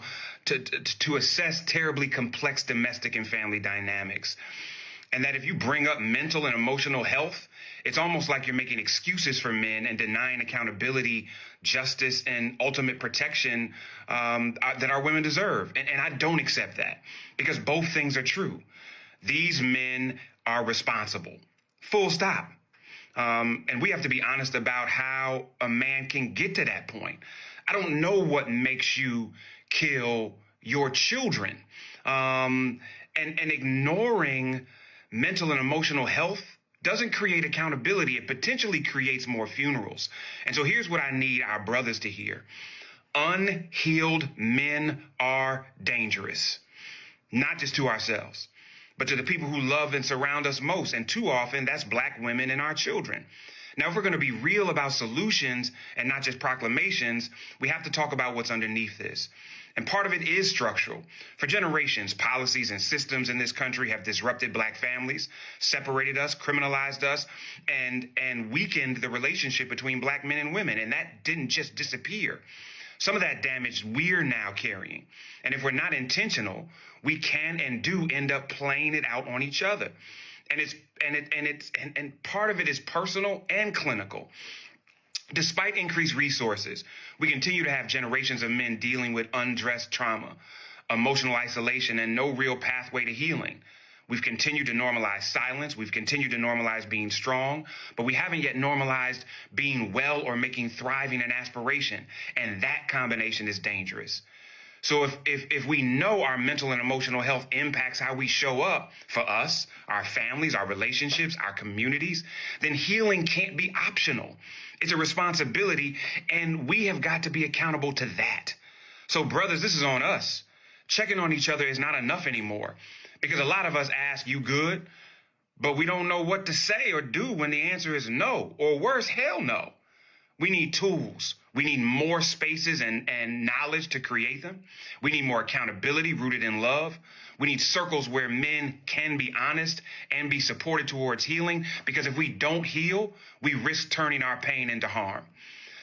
complex domestic and family dynamics. And that if you bring up mental and emotional health, it's almost like you're making excuses for men and denying accountability, justice, and ultimate protection that our women deserve. And I don't accept that, because both things are true. These men are responsible. Full stop. And we have to be honest about how a man can get to that point. I don't know what makes you kill your children. And ignoring mental and emotional health doesn't create accountability. It potentially creates more funerals. And so here's what I need our brothers to hear. Unhealed men are dangerous, not just to ourselves, but to the people who love and surround us most. And too often, that's Black women and our children. Now, if we're going to be real about solutions and not just proclamations, we have to talk about what's underneath this. And part of it is structural. For generations, policies and systems in this country have disrupted Black families, separated us, criminalized us, and weakened the relationship between Black men and women. And that didn't just disappear. Some of that damage we're now carrying. And if we're not intentional, we can and do end up playing it out on each other. And part of it is personal and clinical. Despite increased resources, we continue to have generations of men dealing with undressed trauma, emotional isolation, and no real pathway to healing. We've continued to normalize silence. We've continued to normalize being strong, but we haven't yet normalized being well or making thriving an aspiration. And that combination is dangerous. So if we know our mental and emotional health impacts how we show up for us, our families, our relationships, our communities, then healing can't be optional. It's a responsibility, and we have got to be accountable to that. So brothers, this is on us. Checking on each other is not enough anymore, because a lot of us ask, you good? But we don't know what to say or do when the answer is no, or worse, hell no. We need tools. We need more spaces and knowledge to create them. We need more accountability rooted in love. We need circles where men can be honest and be supported towards healing, because if we don't heal, we risk turning our pain into harm.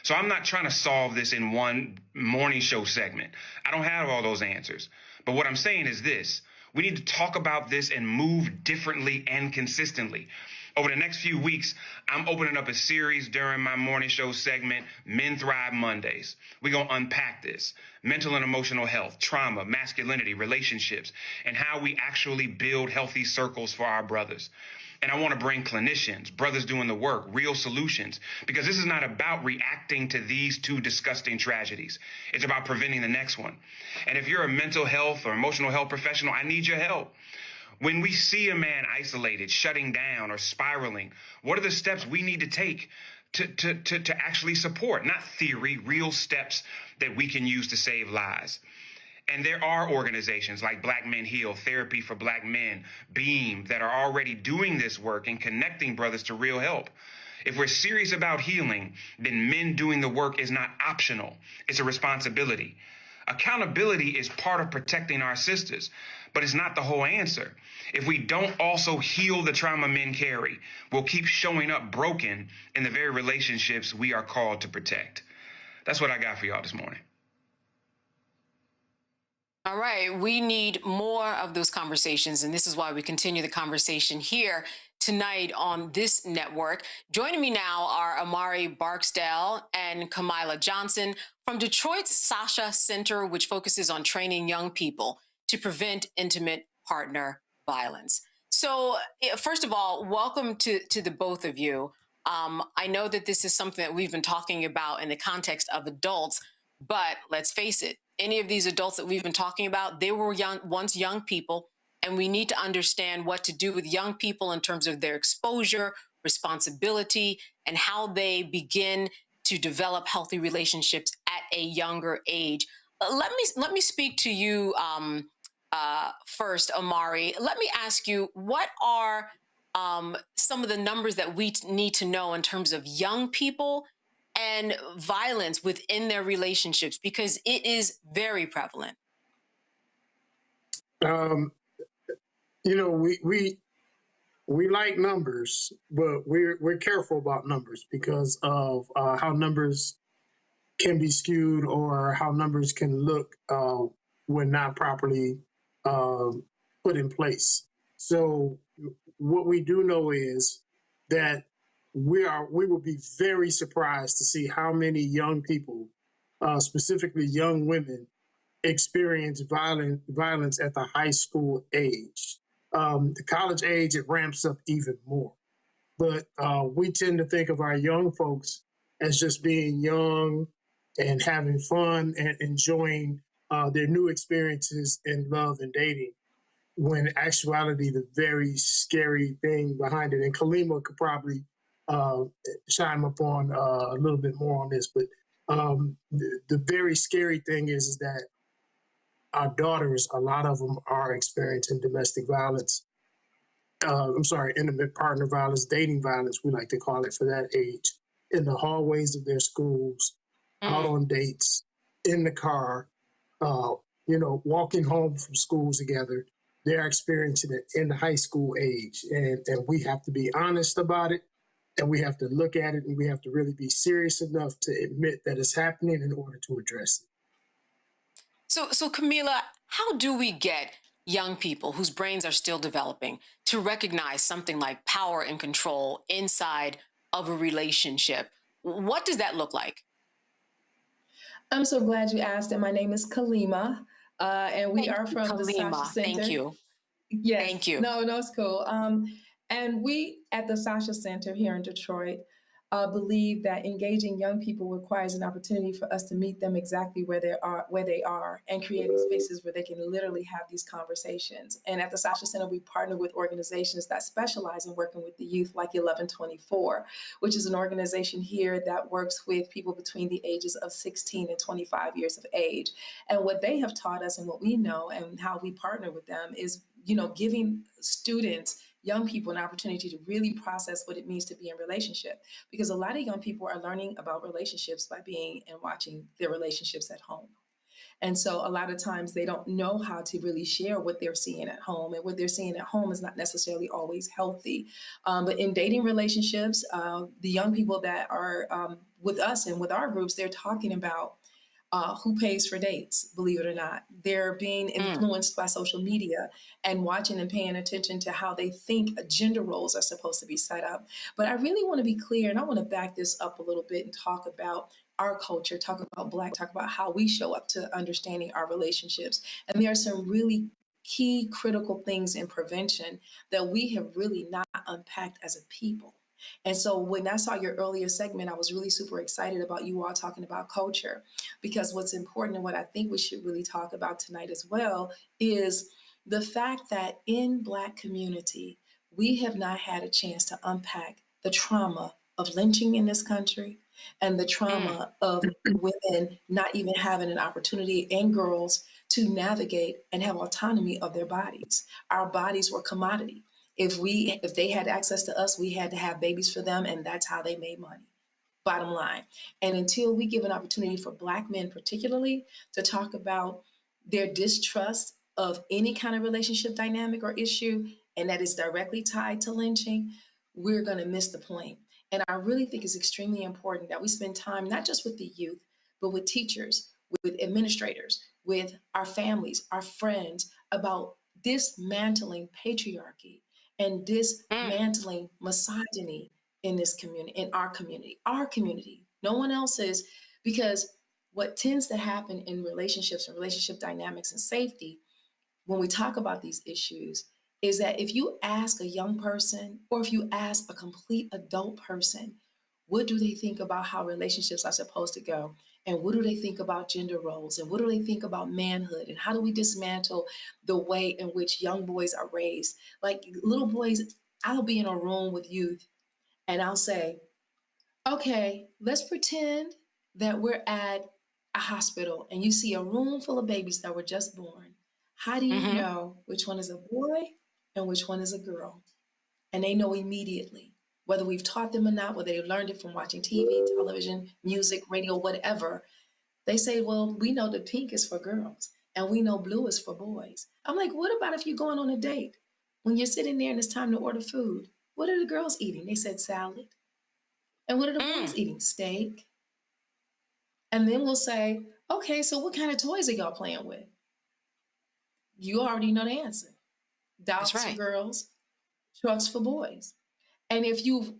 So I'm not trying to solve this in one morning show segment. I don't have all those answers. But what I'm saying is this. We need to talk about this and move differently and consistently. Over the next few weeks, I'm opening up a series during my morning show segment, Men Thrive Mondays. We're going to unpack this: mental and emotional health, trauma, masculinity, relationships, and how we actually build healthy circles for our brothers. And I want to bring clinicians, brothers doing the work, real solutions, because this is not about reacting to these two disgusting tragedies. It's about preventing the next one. And if you're a mental health or emotional health professional, I need your help. When we see a man isolated, shutting down, or spiraling, what are the steps we need to take to actually support? Not theory, real steps that we can use to save lives. And there are organizations like Black Men Heal, Therapy for Black Men, BEAM, that are already doing this work and connecting brothers to real help. If we're serious about healing, then men doing the work is not optional. It's a responsibility. Accountability is part of protecting our sisters, but it's not the whole answer. If we don't also heal the trauma men carry, we'll keep showing up broken in the very relationships we are called to protect. That's what I got for y'all this morning. All right, we need more of those conversations, and this is why we continue the conversation here tonight on this network. Joining me now are Amari Barksdale and Kamila Johnson from Detroit's Sasha Center, which focuses on training young people to prevent intimate partner violence. So first of all, welcome to the both of you. I know that this is something that we've been talking about in the context of adults, but let's face it, any of these adults that we've been talking about, they were once young people, and we need to understand what to do with young people in terms of their exposure, responsibility, and how they begin to develop healthy relationships at a younger age. Let me speak to you first, Amari. Let me ask you, what are some of the numbers that we need to know in terms of young people and violence within their relationships, because it is very prevalent? You know, we like numbers, but we're careful about numbers because of how numbers can be skewed or how numbers can look when not properly put in place. So what we do know is that we will be very surprised to see how many young people, specifically young women, experience violence at the high school age. The college age, it ramps up even more. But we tend to think of our young folks as just being young and having fun and enjoying their new experiences in love and dating, when in actuality, the very scary thing behind it, and Kalima could probably chime up on a little bit more on this, but the very scary thing is that our daughters, a lot of them are experiencing domestic violence. Intimate partner violence, dating violence, we like to call it for that age, in the hallways of their schools, out on dates, in the car, walking home from school together. They're experiencing it in the high school age. And we have to be honest about it, and we have to look at it, and we have to really be serious enough to admit that it's happening in order to address it. So Kamila, how do we get young people whose brains are still developing to recognize something like power and control inside of a relationship? What does that look like? I'm so glad you asked, and my name is Kalima, and we are from the Kalima. Sasha Center. Thank you. Yes. Thank you. No, it's cool. And we at the Sasha Center here in Detroit believe that engaging young people requires an opportunity for us to meet them exactly where they are, and creating spaces where they can literally have these conversations. And at the Sasha Center, we partner with organizations that specialize in working with the youth, like 1124, which is an organization here that works with people between the ages of 16 and 25 years of age. And what they have taught us, and what we know, and how we partner with them, is giving students, young people, an opportunity to really process what it means to be in relationship. Because a lot of young people are learning about relationships by being and watching their relationships at home. And so a lot of times they don't know how to really share what they're seeing at home. And what they're seeing at home is not necessarily always healthy. But in dating relationships, the young people that are with us and with our groups, they're talking about who pays for dates, believe it or not. They're being influenced by social media and watching and paying attention to how they think gender roles are supposed to be set up. But I really want to be clear, and I want to back this up a little bit and talk about our culture, talk about Black, talk about how we show up to understanding our relationships. And there are some really key critical things in prevention that we have really not unpacked as a people. And so when I saw your earlier segment, I was really super excited about you all talking about culture, because what's important and what I think we should really talk about tonight as well is the fact that in Black community, we have not had a chance to unpack the trauma of lynching in this country and the trauma of women not even having an opportunity, and girls, to navigate and have autonomy of their bodies. Our bodies were commodity. If they had access to us, we had to have babies for them, and that's how they made money. Bottom line. And until we give an opportunity for Black men particularly to talk about their distrust of any kind of relationship dynamic or issue, and that is directly tied to lynching, we're going to miss the point. And I really think it's extremely important that we spend time not just with the youth, but with teachers, with administrators, with our families, our friends, about dismantling patriarchy and dismantling misogyny in this community, in our community, no one else's. Because what tends to happen in relationships and relationship dynamics and safety, when we talk about these issues, is that if you ask a young person, or if you ask a complete adult person, what do they think about how relationships are supposed to go? And what do they think about gender roles? And what do they think about manhood? And how do we dismantle the way in which young boys are raised? Like little boys, I'll be in a room with youth and I'll say, okay, let's pretend that we're at a hospital and you see a room full of babies that were just born. How do you know which one is a boy and which one is a girl? And they know immediately. Whether we've taught them or not, whether they've learned it from watching TV, television, music, radio, whatever, they say, well, we know that pink is for girls and we know blue is for boys. I'm like, what about if you're going on a date? When you're sitting there and it's time to order food, what are the girls eating? They said salad. And what are the boys eating? Steak. And then we'll say, okay, so what kind of toys are y'all playing with? You already know the answer. Dolls for girls, trucks for boys. And if you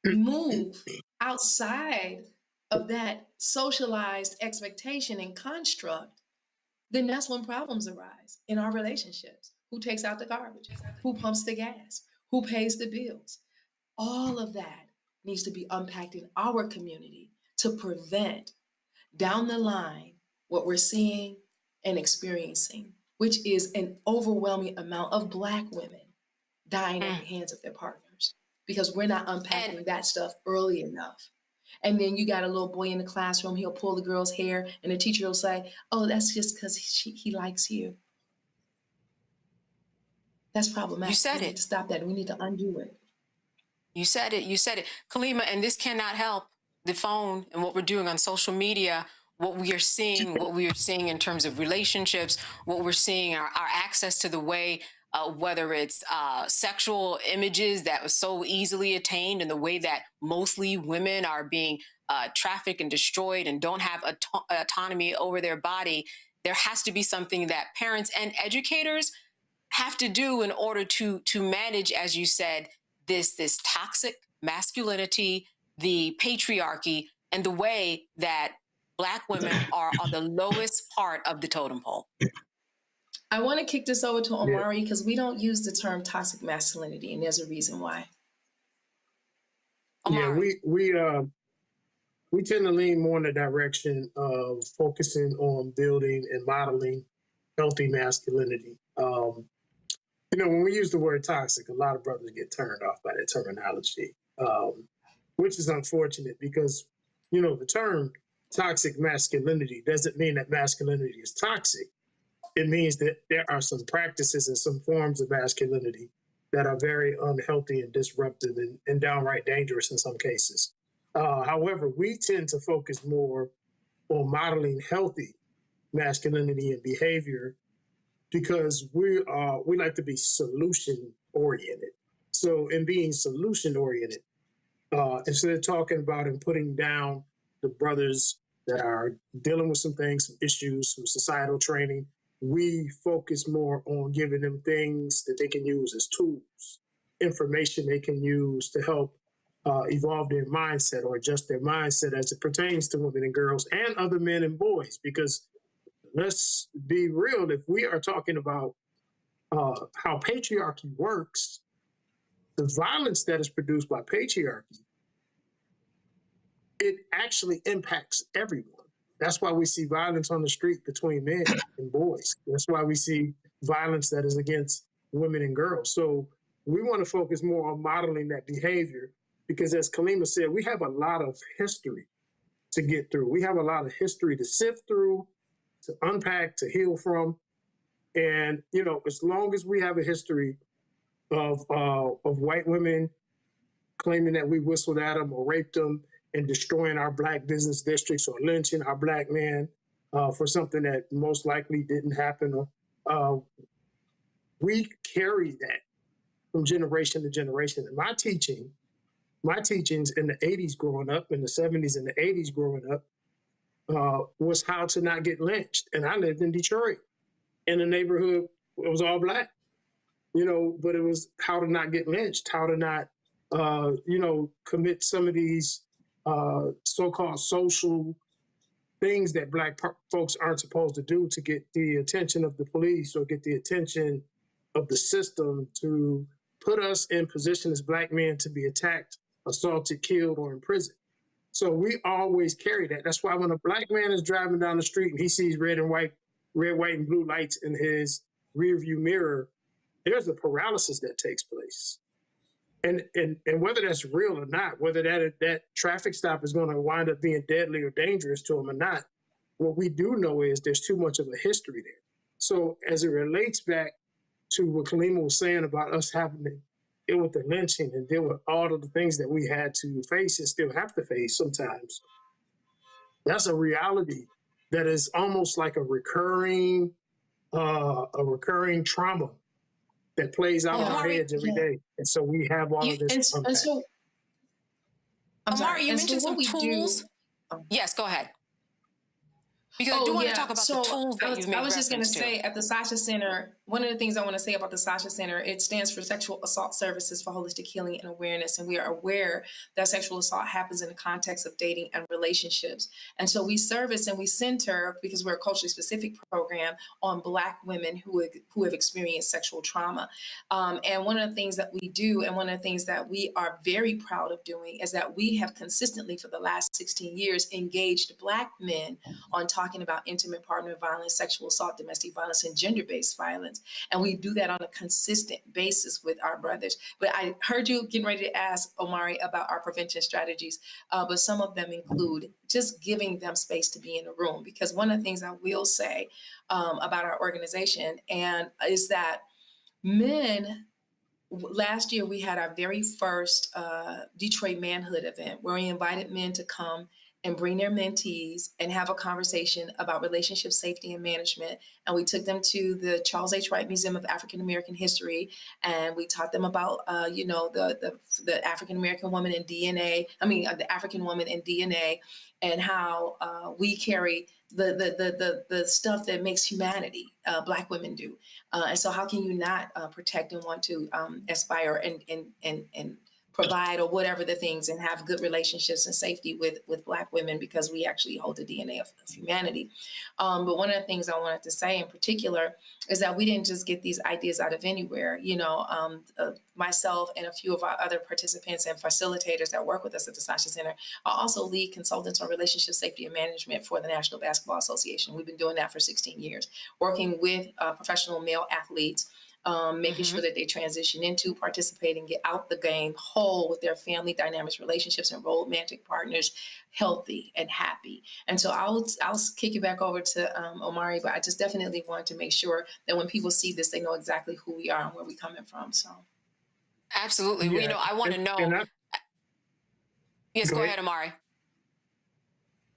move outside of that socialized expectation and construct, then that's when problems arise in our relationships. Who takes out the garbage? Who pumps the gas? Who pays the bills? All of that needs to be unpacked in our community to prevent down the line what we're seeing and experiencing, which is an overwhelming amount of Black women dying at the hands of their partners, because we're not unpacking that stuff early enough. And then you got a little boy in the classroom, he'll pull the girl's hair and the teacher will say, oh, that's just because he likes you. That's problematic. You said we need to stop that. We need to undo it. You said it. You said it. Kalima, and this cannot help the phone and what we're doing on social media, what we are seeing in terms of relationships, what we're seeing, our access to the way, whether it's sexual images that was so easily attained, and the way that mostly women are being trafficked and destroyed and don't have autonomy over their body. There has to be something that parents and educators have to do in order to manage, as you said, this toxic masculinity, the patriarchy, and the way that Black women are on the lowest part of the totem pole. I want to kick this over to Omari because we don't use the term toxic masculinity, and there's a reason why. Omari. Yeah, we tend to lean more in the direction of focusing on building and modeling healthy masculinity. When we use the word toxic, a lot of brothers get turned off by that terminology, which is unfortunate because, the term toxic masculinity doesn't mean that masculinity is toxic. It means that there are some practices and some forms of masculinity that are very unhealthy and disruptive and downright dangerous in some cases. However, we tend to focus more on modeling healthy masculinity and behavior because we like to be solution oriented. So in being solution oriented, instead of talking about and putting down the brothers that are dealing with some things, some issues, some societal training. We focus more on giving them things that they can use as tools, information they can use to help evolve their mindset or adjust their mindset as it pertains to women and girls and other men and boys. Because let's be real, if we are talking about how patriarchy works, the violence that is produced by patriarchy, it actually impacts everyone. That's why we see violence on the street between men and boys. That's why we see violence that is against women and girls. So we want to focus more on modeling that behavior because, as Kalima said, we have a lot of history to get through. We have a lot of history to sift through, to unpack, to heal from. And, you know, as long as we have a history of white women claiming that we whistled at them or raped them and destroying our Black business districts or lynching our Black man for something that most likely didn't happen, we carry that from generation to generation. And my teachings in the 80s growing up, in the 70s and the 80s growing up, was how to not get lynched. And I lived in Detroit in a neighborhood, it was all Black, you know, but it was how to not get lynched, how to not, you know, commit some of these so-called social things that Black folks aren't supposed to do to get the attention of the police or get the attention of the system to put us in position as Black men to be attacked, assaulted, killed, or imprisoned. So we always carry that. That's why when a Black man is driving down the street and he sees red, white, and blue lights in his rearview mirror, there's a paralysis that takes place. And whether that's real or not, whether that traffic stop is going to wind up being deadly or dangerous to him or not, what we do know is there's too much of a history there. So as it relates back to what Kalima was saying about us having to deal with the lynching and deal with all of the things that we had to face and still have to face sometimes, that's a reality that is almost like a recurring trauma that plays out in our heads every day. And so we have all of this. And so, Amari, you mentioned some tools. Yes, go ahead. Because I do want to talk about the tools that you've made. I was just going to say, at the Sasha Center, one of the things I want to say about the Sasha Center, it stands for Sexual Assault Services for Holistic Healing and Awareness. And we are aware that sexual assault happens in the context of dating and relationships. And so we service and we center, because we're a culturally specific program, on Black women who have experienced sexual trauma. And one of the things that we do, and one of the things that we are very proud of doing, is that we have consistently for the last 16 years engaged Black men on talking about intimate partner violence, sexual assault, domestic violence, and gender-based violence. And we do that on a consistent basis with our brothers. But I heard you getting ready to ask, Omari, about our prevention strategies, but some of them include just giving them space to be in a room. Because one of the things I will say about our organization is that men, last year we had our very first Detroit Manhood event where we invited men to come and bring their mentees and have a conversation about relationship safety and management. And we took them to the Charles H. Wright Museum of African American History, and we taught them about, the African American woman in DNA. The African woman in DNA, and how we carry the stuff that makes humanity. Black women do, and so how can you not protect and want to aspire and provide or whatever the things and have good relationships and safety with Black women, because we actually hold the DNA of humanity. But one of the things I wanted to say in particular is that we didn't just get these ideas out of anywhere. Myself and a few of our other participants and facilitators that work with us at the Sasha Center are also lead consultants on relationship safety and management for the National Basketball Association. We've been doing that for 16 years, working with professional male athletes, making sure that they transition into, participate, and get out the game whole with their family dynamics, relationships, and romantic partners, healthy and happy. And so I'll kick you back over to Omari, but I just definitely want to make sure that when people see this, they know exactly who we are and where we're coming from. So, absolutely. Yeah. I want to know. Yes, go ahead, Amari.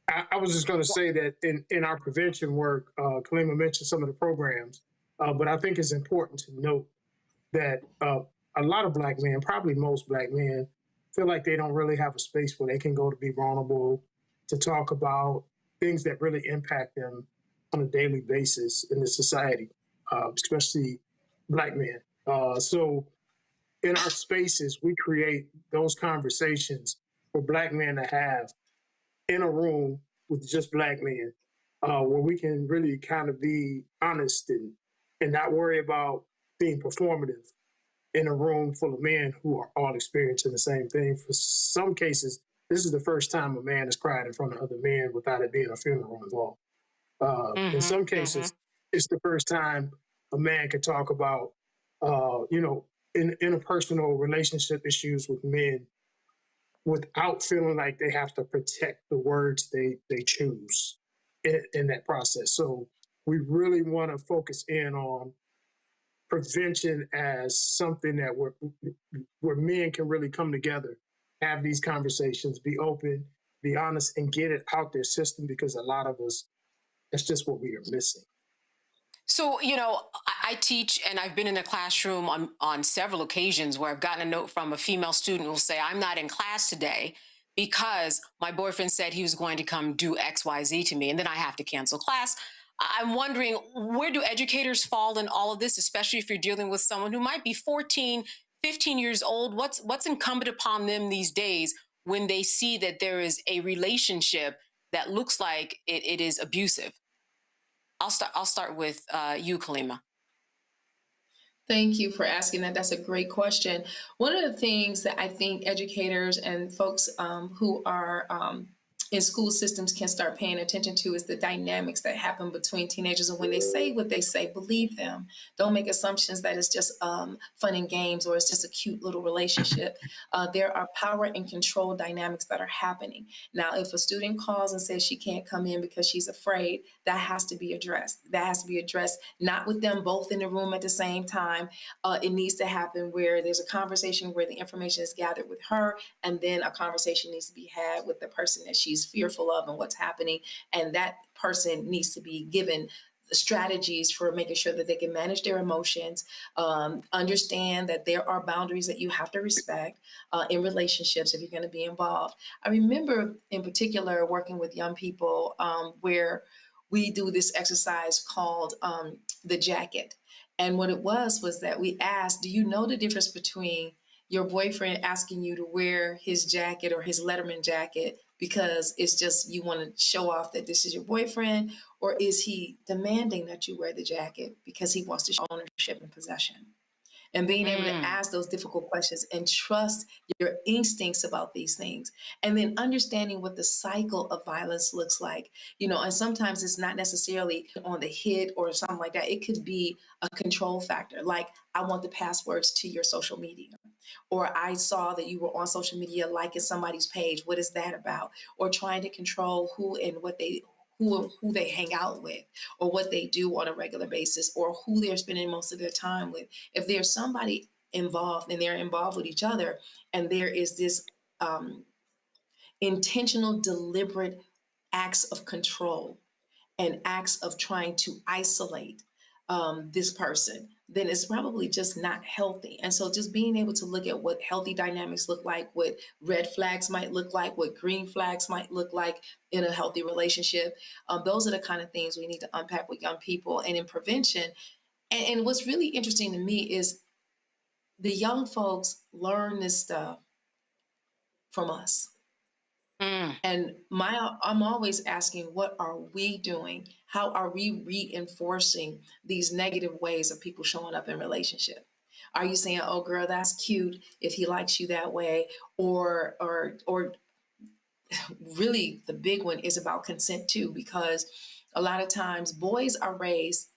I was just going to say that in our prevention work, Kalima mentioned some of the programs. But I think it's important to note that a lot of Black men, probably most Black men, feel like they don't really have a space where they can go to be vulnerable, to talk about things that really impact them on a daily basis in the society, especially Black men. So in our spaces, we create those conversations for Black men to have in a room with just Black men, where we can really kind of be honest and not worry about being performative in a room full of men who are all experiencing the same thing. For some cases, this is the first time a man has cried in front of other men without it being a funeral involved. In some cases, it's the first time a man can talk about, interpersonal relationship issues with men without feeling like they have to protect the words they choose in that process. So we really want to focus in on prevention as something that where men can really come together, have these conversations, be open, be honest, and get it out their system, because a lot of us, that's just what we are missing. So, I teach, and I've been in a classroom on several occasions where I've gotten a note from a female student who will say, I'm not in class today because my boyfriend said he was going to come do X, Y, Z to me, and then I have to cancel class. I'm wondering, where do educators fall in all of this, especially if you're dealing with someone who might be 14, 15 years old? What's incumbent upon them these days when they see that there is a relationship that looks like it is abusive? I'll start with you, Kalima. Thank you for asking that. That's a great question. One of the things that I think educators and folks who are in school systems can start paying attention to is the dynamics that happen between teenagers. And when they say what they say, believe them. Don't make assumptions that it's just fun and games or it's just a cute little relationship. There are power and control dynamics that are happening. Now, if a student calls and says she can't come in because she's afraid, that has to be addressed. That has to be addressed, not with them both in the room at the same time. It needs to happen where there's a conversation where the information is gathered with her, and then a conversation needs to be had with the person that she's fearful of and what's happening. And that person needs to be given strategies for making sure that they can manage their emotions, understand that there are boundaries that you have to respect in relationships if you're going to be involved. I remember in particular working with young people where we do this exercise called the jacket. And what it was that we asked, do you know the difference between your boyfriend asking you to wear his jacket or his Letterman jacket because it's just you want to show off that this is your boyfriend, or is he demanding that you wear the jacket because he wants to show ownership and possession? And being able to ask those difficult questions and trust your instincts about these things. And then understanding what the cycle of violence looks like. And sometimes it's not necessarily on the hit or something like that. It could be a control factor. Like, I want the passwords to your social media. Or I saw that you were on social media liking somebody's page. What is that about? Or trying to control who and what who they hang out with, or what they do on a regular basis, or who they're spending most of their time with. If there's somebody involved and they're involved with each other, and there is this intentional, deliberate acts of control and acts of trying to isolate this person, then it's probably just not healthy. And so just being able to look at what healthy dynamics look like, what red flags might look like, what green flags might look like in a healthy relationship, those are the kind of things we need to unpack with young people. And in prevention, and what's really interesting to me is the young folks learn this stuff from us. And I'm always asking, what are we doing? How are we reinforcing these negative ways of people showing up in relationship? Are you saying, oh girl, that's cute if he likes you that way? Or really the big one is about consent too, because a lot of times boys are raised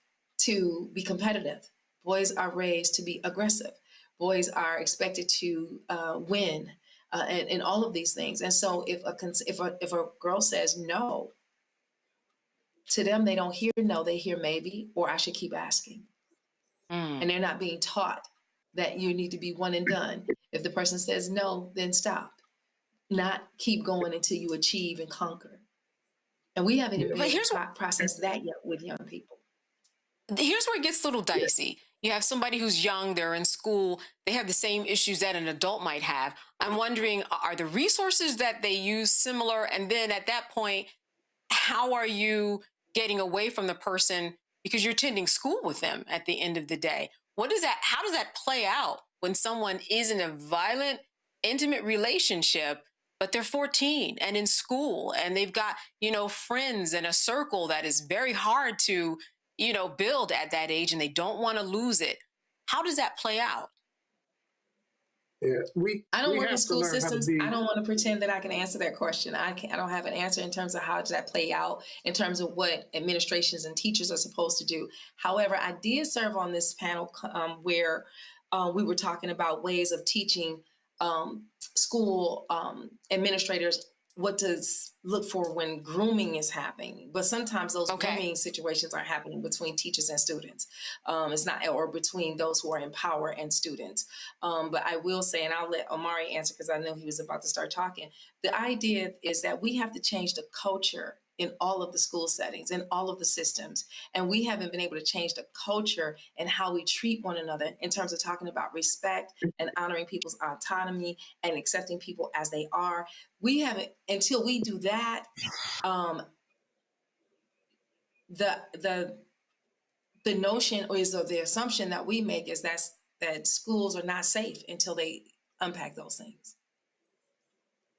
to be competitive. Boys are raised to be aggressive. Boys are expected to win. And all of these things. And so if a girl says no, to them, they don't hear no, they hear maybe, or I should keep asking. And they're not being taught that you need to be one and done. If the person says no, then stop. Not keep going until you achieve and conquer. And we haven't even processed that yet with young people. Here's where it gets a little dicey. You have somebody who's young, they're in school, they have the same issues that an adult might have. I'm wondering, are the resources that they use similar? And then at that point, how are you getting away from the person because you're attending school with them at the end of the day? How does that play out when someone is in a violent, intimate relationship, but they're 14 and in school and they've got, friends and a circle that is very hard to, build at that age, and they don't want to lose it? How does that play out? Yeah, I don't work in school systems. I don't want to pretend that I can answer that question. I don't have an answer in terms of how does that play out in terms of what administrations and teachers are supposed to do. However, I did serve on this panel where we were talking about ways of teaching school administrators what to look for when grooming is happening. But sometimes those grooming situations are happening between teachers and students. It's not, or between those who are in power and students. But I will say, and I'll let Omari answer because I know he was about to start talking. The idea is that we have to change the culture in all of the school settings, in all of the systems. And we haven't been able to change the culture and how we treat one another in terms of talking about respect and honoring people's autonomy and accepting people as they are. We haven't, until we do that, the notion is, or the assumption that we make is that schools are not safe until they unpack those things.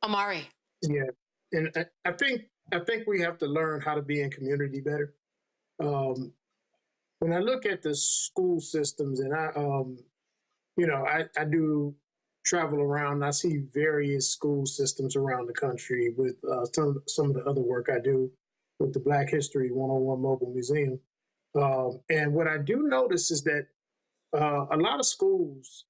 Omari. Yeah, and I think we have to learn how to be in community better. When I look at the school systems, and I do travel around, and I see various school systems around the country with some of the other work I do with the Black History 101 Mobile Museum. And what I do notice is that a lot of schools,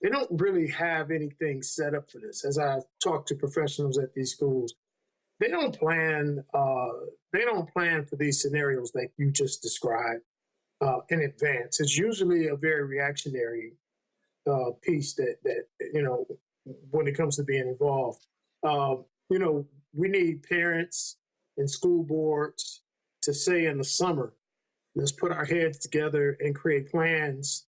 they don't really have anything set up for this. As I talk to professionals at these schools, they don't plan for these scenarios like you just described in advance. It's usually a very reactionary piece that when it comes to being involved. We need parents and school boards to say in the summer, let's put our heads together and create plans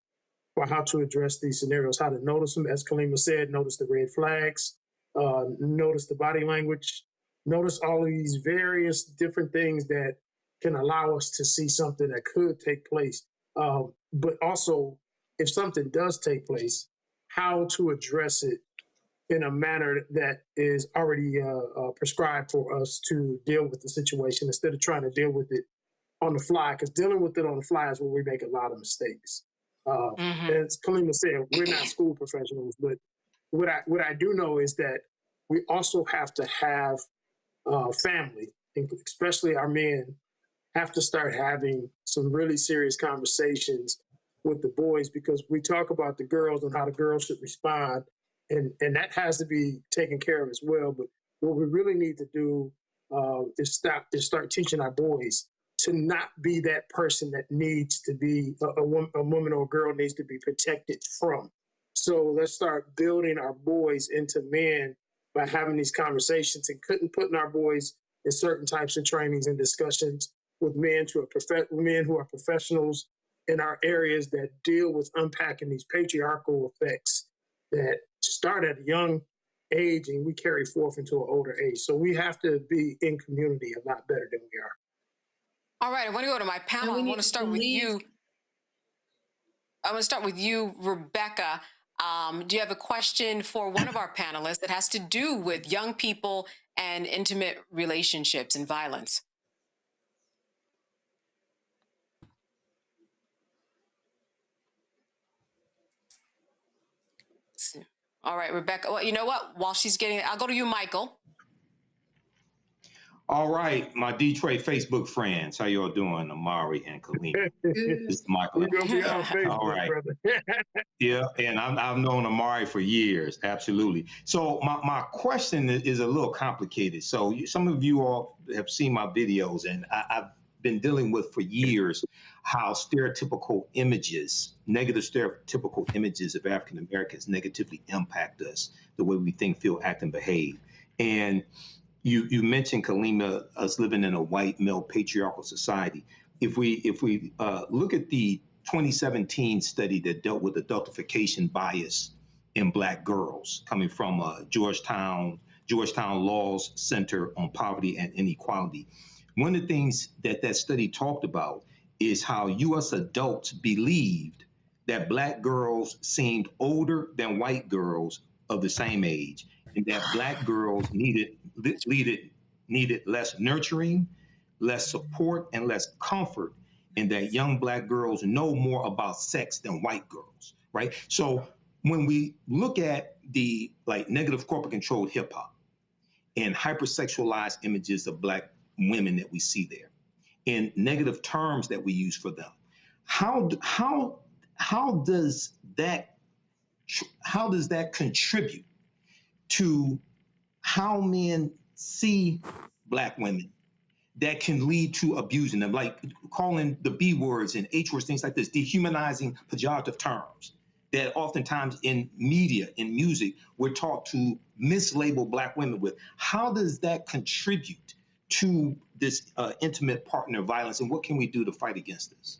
for how to address these scenarios, how to notice them. As Kalima said, notice the red flags, notice the body language, notice all of these various different things that can allow us to see something that could take place. But also, if something does take place, how to address it in a manner that is already prescribed for us to deal with the situation instead of trying to deal with it on the fly, because dealing with it on the fly is where we make a lot of mistakes. As Kalima said, we're not school professionals, but what I do know is that we also have to have family, especially our men, have to start having some really serious conversations with the boys, because we talk about the girls and how the girls should respond, and that has to be taken care of as well. But what we really need to do is start teaching our boys to not be that person that needs to be a woman or a girl needs to be protected from. So let's start building our boys into men by having these conversations and putting our boys in certain types of trainings and discussions with men who are professionals in our areas that deal with unpacking these patriarchal effects that start at a young age and we carry forth into an older age. So we have to be in community a lot better than we are. All right, I want to go to my panel. I want to start with you. I want to start with you, Rebecca. Do you have a question for one of our panelists that has to do with young people and intimate relationships and violence? All right, Rebecca. Well, you know what? While she's getting it, I'll go to you, Michael. All right, my Detroit Facebook friends, how y'all doing? Amari and Kalima. This is Michael. We're gonna be on Facebook, all right, brother. Yeah, and I've known Amari for years, absolutely. So my question is a little complicated. So some of you all have seen my videos, and I've been dealing with for years how stereotypical images, negative stereotypical images of African Americans negatively impact us, the way we think, feel, act, and behave. And you mentioned, Kalima, us living in a white male patriarchal society. If we look at the 2017 study that dealt with adultification bias in Black girls, coming from Georgetown Law's Center on Poverty and Inequality, One of the things that that study talked about is how U.S. adults believed that black girls seemed older than white girls of the same age, and that black girls needed less nurturing, less support, and less comfort, and that young black girls know more about sex than white girls, right? So when we look at the like negative corporate controlled hip hop and hypersexualized images of black women that we see there, and negative terms that we use for them, how does that contribute to how men see black women that can lead to abusing them, like calling the B words and H words, things like this, dehumanizing pejorative terms that oftentimes in media, in music, we're taught to mislabel black women with? How does that contribute to this intimate partner violence, and what can we do to fight against this?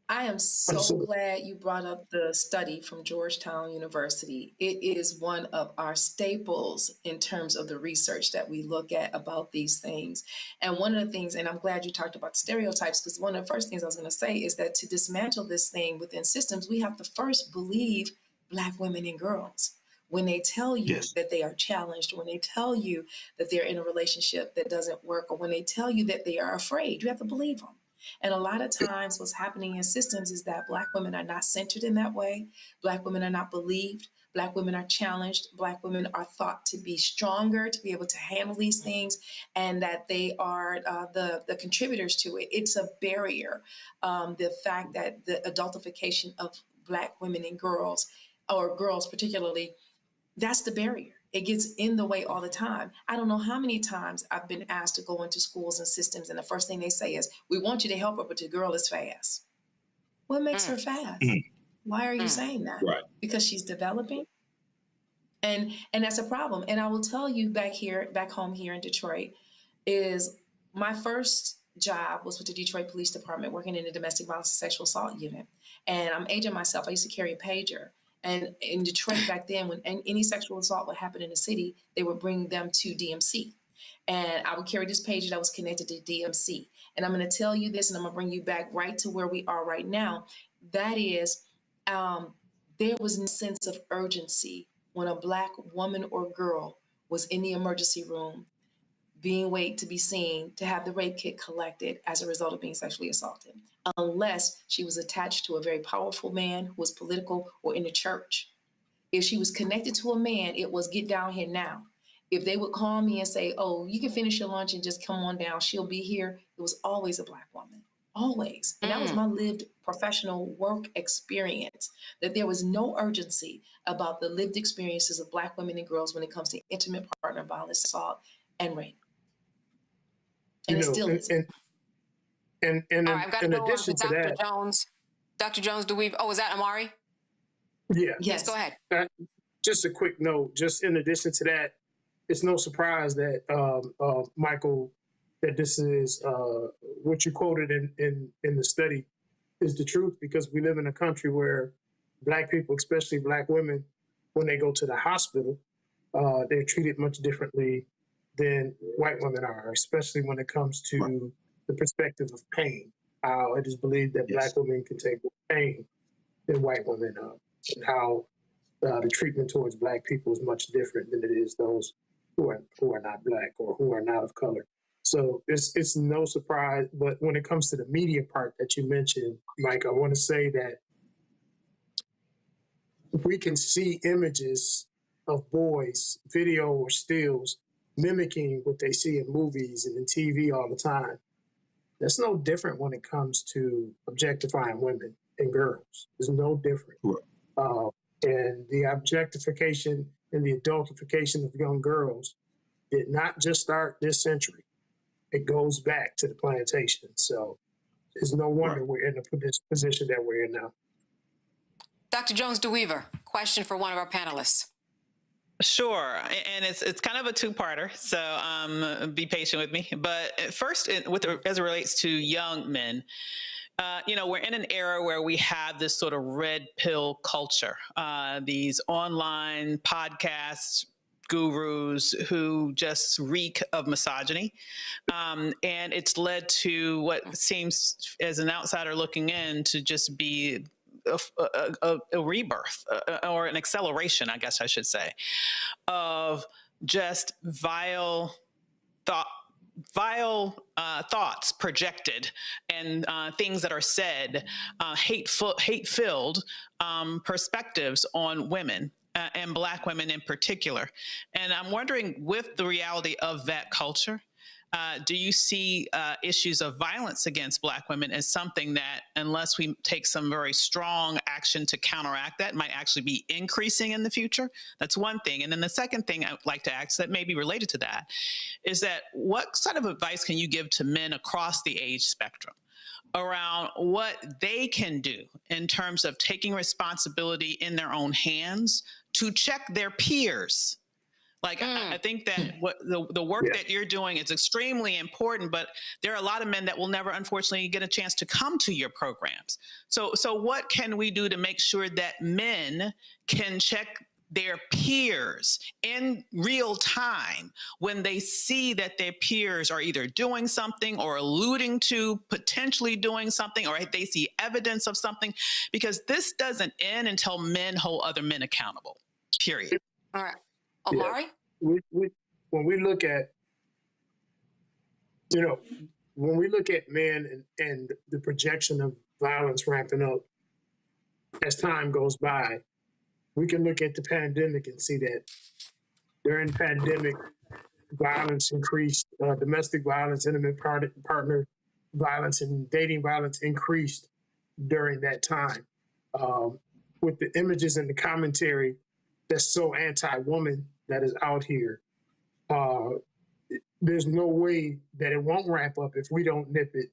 I am so glad you brought up the study from Georgetown University. It is one of our staples in terms of the research that we look at about these things. And one of the things, and I'm glad you talked about stereotypes, because one of the first things I was going to say is that to dismantle this thing within systems, we have to first believe black women and girls. When they tell you that they are challenged, when they tell you that they're in a relationship that doesn't work, or when they tell you that they are afraid, you have to believe them. And a lot of times what's happening in systems is that black women are not centered in that way. Black women are not believed. Black women are challenged. Black women are thought to be stronger, to be able to handle these things, and that they are the contributors to it. It's a barrier. The fact that the adultification of black women and girls, or girls particularly, that's the barrier. It gets in the way all the time. I don't know how many times I've been asked to go into schools and systems, and the first thing they say is, we want you to help her, but your girl is fast. What makes her fast? Why are you saying that? Right. Because she's developing? And that's a problem. And I will tell you, back home here in Detroit, is my first job was with the Detroit Police Department, working in the domestic violence and sexual assault unit. And I'm aging myself. I used to carry a pager. And in Detroit back then, when any sexual assault would happen in the city, they would bring them to DMC. And I would carry this pager that was connected to DMC. And I'm going to tell you this, and I'm going to bring you back right to where we are right now. That is, there was no sense of urgency when a black woman or girl was in the emergency room being waited to be seen, to have the rape kit collected as a result of being sexually assaulted, unless she was attached to a very powerful man who was political or in the church. If she was connected to a man, it was get down here now. If they would call me and say, oh, you can finish your lunch and just come on down, she'll be here, it was always a black woman, always. And that was my lived professional work experience, that there was no urgency about the lived experiences of black women and girls when it comes to intimate partner violence, assault, and rape. And it still is. All right, I've got to go on to Dr. Jones. Dr. Jones, is that Amari? Yeah. Yes, go ahead. Just a quick note, just in addition to that, it's no surprise that, Michael, that this is what you quoted in the study is the truth, because we live in a country where black people, especially black women, when they go to the hospital, they're treated much differently than white women are, especially when it comes to the perspective of pain. It is believed that black women can take more pain than white women, and how the treatment towards black people is much different than it is those who are not black or who are not of color. So it's no surprise. But when it comes to the media part that you mentioned, Mike, I want to say that we can see images of boys, video or stills, mimicking what they see in movies and in TV all the time. That's no different when it comes to objectifying women and girls. It's no different. And the objectification and the adultification of young girls did not just start this century. It goes back to the plantation. So it's no wonder we're in the position that we're in now. Dr. Jones DeWeaver, question for one of our panelists. Sure, and it's kind of a two-parter, so be patient with me. But first, as it relates to young men, we're in an era where we have this sort of red pill culture, these online podcasts, gurus who just reek of misogyny. And it's led to what seems, as an outsider looking in, to just be a rebirth or an acceleration, I guess I should say, of just vile thoughts projected and things that are said, hate-filled perspectives on women and Black women in particular. And I'm wondering, with the reality of that culture, do you see issues of violence against Black women as something that, unless we take some very strong action to counteract that, might actually be increasing in the future? That's one thing. And then the second thing I would like to ask that may be related to that is that what sort of advice can you give to men across the age spectrum around what they can do in terms of taking responsibility in their own hands to check their peers? Like, I think that what the work that you're doing is extremely important, but there are a lot of men that will never, unfortunately, get a chance to come to your programs. So what can we do to make sure that men can check their peers in real time when they see that their peers are either doing something or alluding to potentially doing something, or they see evidence of something? Because this doesn't end until men hold other men accountable, period. All right. Omari? Yeah. When we look at, when we look at men and the projection of violence ramping up as time goes by, we can look at the pandemic and see that during the pandemic, violence increased, domestic violence, intimate partner violence, and dating violence increased during that time. With the images and the commentary that's so anti-woman that is out here, there's no way that it won't ramp up if we don't nip it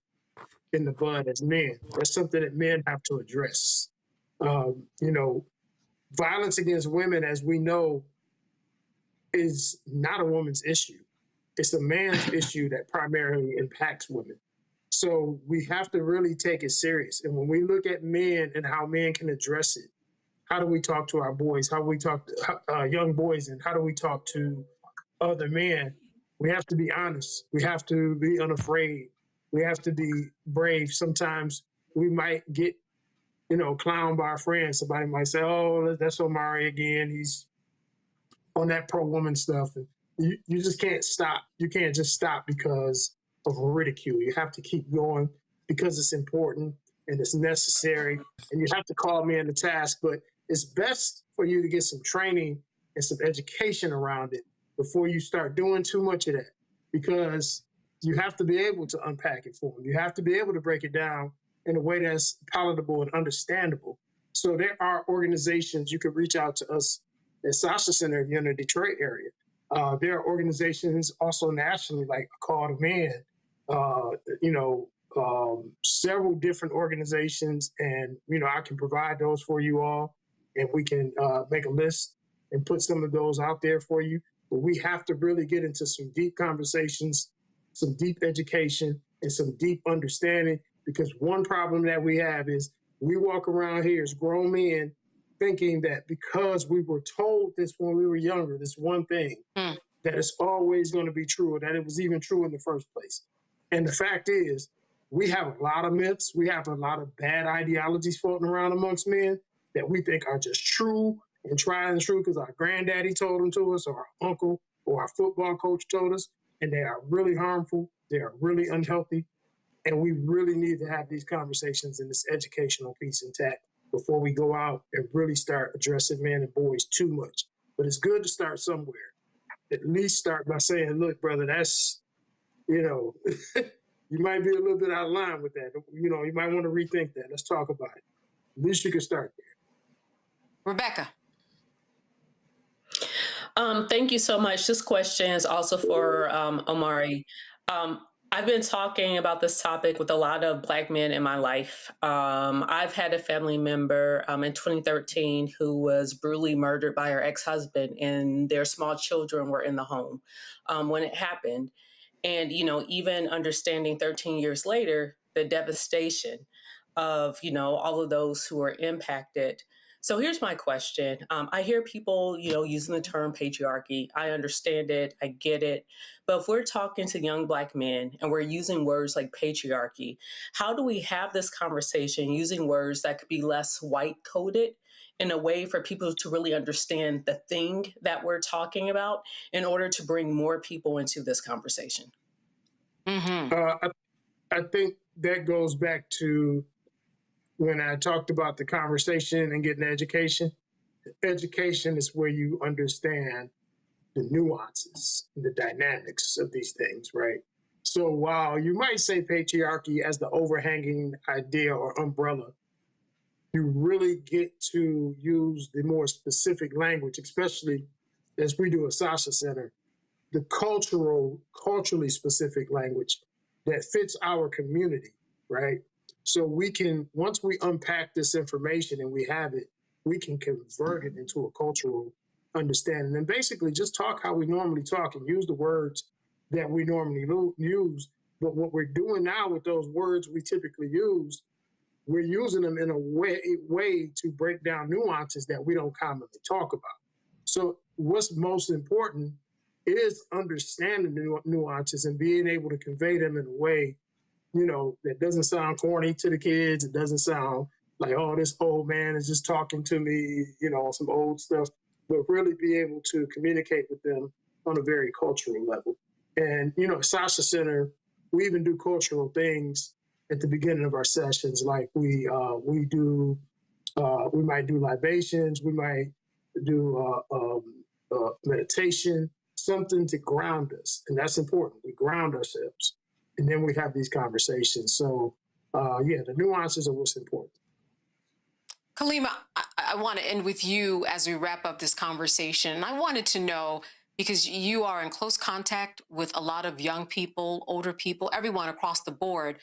in the bud as men. That's something that men have to address. Violence against women, as we know, is not a woman's issue. It's a man's issue that primarily impacts women. So we have to really take it serious. And when we look at men and how men can address it, how do we talk to our boys? How do we talk to young boys? And how do we talk to other men? We have to be honest. We have to be unafraid. We have to be brave. Sometimes we might get, clowned by our friends. Somebody might say, oh, that's Omari again. He's on that pro-woman stuff. And you just can't stop. You can't just stop because of ridicule. You have to keep going because it's important and it's necessary. And you have to call men to task. But it's best for you to get some training and some education around it before you start doing too much of that, because you have to be able to unpack it for them. You have to be able to break it down in a way that's palatable and understandable. So there are organizations, you could reach out to us at Sasha Center if you're in the Detroit area. There are organizations also nationally, like Call to Man, several different organizations, and I can provide those for you all, and we can make a list and put some of those out there for you. But we have to really get into some deep conversations, some deep education, and some deep understanding, because one problem that we have is we walk around here as grown men thinking that because we were told this when we were younger, this one thing, that it's always going to be true, or that it was even true in the first place. And the fact is, we have a lot of myths. We have a lot of bad ideologies floating around amongst men that we think are just true and tried and true because our granddaddy told them to us, or our uncle, or our football coach told us, and they are really harmful. They are really unhealthy. And we really need to have these conversations and this educational piece intact before we go out and really start addressing men and boys too much. But it's good to start somewhere. At least start by saying, look, brother, that's, you might be a little bit out of line with that. You might want to rethink that. Let's talk about it. At least you can start there. Rebecca. Thank you so much. This question is also for Omari. I've been talking about this topic with a lot of Black men in my life. I've had a family member in 2013 who was brutally murdered by her ex-husband, and their small children were in the home when it happened. And, even understanding 13 years later, the devastation of, all of those who were impacted. So here's my question. I hear people, using the term patriarchy. I understand it. I get it. But if we're talking to young Black men and we're using words like patriarchy, how do we have this conversation using words that could be less white coded in a way for people to really understand the thing that we're talking about in order to bring more people into this conversation? I think that goes back to when I talked about the conversation and getting education. Education is where you understand the nuances and the dynamics of these things, right? So while you might say patriarchy as the overhanging idea or umbrella, you really get to use the more specific language, especially as we do at Sasha Center, the culturally specific language that fits our community, right? So we can, once we unpack this information and we have it, we can convert it into a cultural understanding and basically just talk how we normally talk and use the words that we normally use. But what we're doing now with those words we typically use, we're using them in a way to break down nuances that we don't commonly talk about. So what's most important is understanding the nuances and being able to convey them in a way, that doesn't sound corny to the kids. It doesn't sound like, oh, this old man is just talking to me, some old stuff, but really be able to communicate with them on a very cultural level. And, Sasha Center, we even do cultural things at the beginning of our sessions. Like we might do libations, we might do meditation, something to ground us. And that's important. We ground ourselves. And then we have these conversations. So, the nuances are what's important. Khalima, I want to end with you as we wrap up this conversation. I wanted to know, because you are in close contact with a lot of young people, older people, everyone across the board.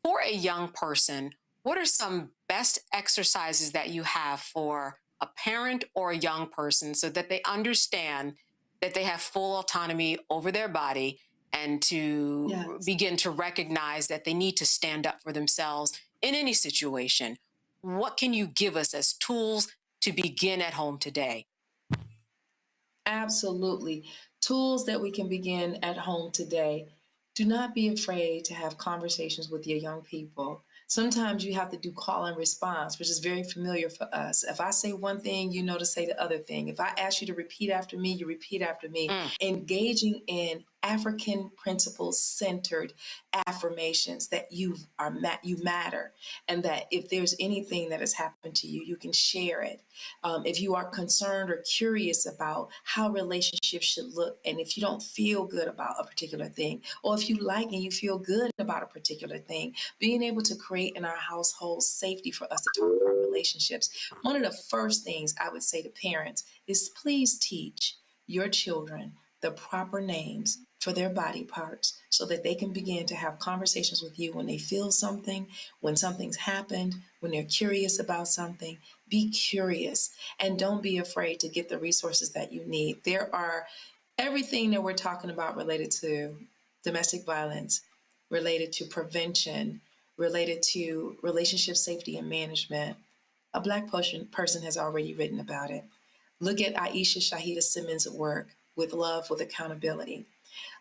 For a young person, what are some best exercises that you have for a parent or a young person so that they understand that they have full autonomy over their body and to begin to recognize that they need to stand up for themselves in any situation? What can you give us as tools to begin at home today? Absolutely. Tools that we can begin at home today. Do not be afraid to have conversations with your young people. Sometimes you have to do call and response, which is very familiar for us. If I say one thing, you know to say the other thing. If I ask you to repeat after me, you repeat after me. Engaging in African principles-centered affirmations that you matter, and that if there's anything that has happened to you, you can share it. If you are concerned or curious about how relationships should look, and if you don't feel good about a particular thing, or if you like and you feel good about a particular thing, being able to create in our household safety for us to talk about relationships. One of the first things I would say to parents is please teach your children the proper names for their body parts so that they can begin to have conversations with you when they feel something, when something's happened, when they're curious about something. Be curious and don't be afraid to get the resources that you need. There are everything that we're talking about related to domestic violence, related to prevention, related to relationship safety and management. A Black person has already written about it. Look at Aisha Shahida Simmons' work, With Love, with Accountability.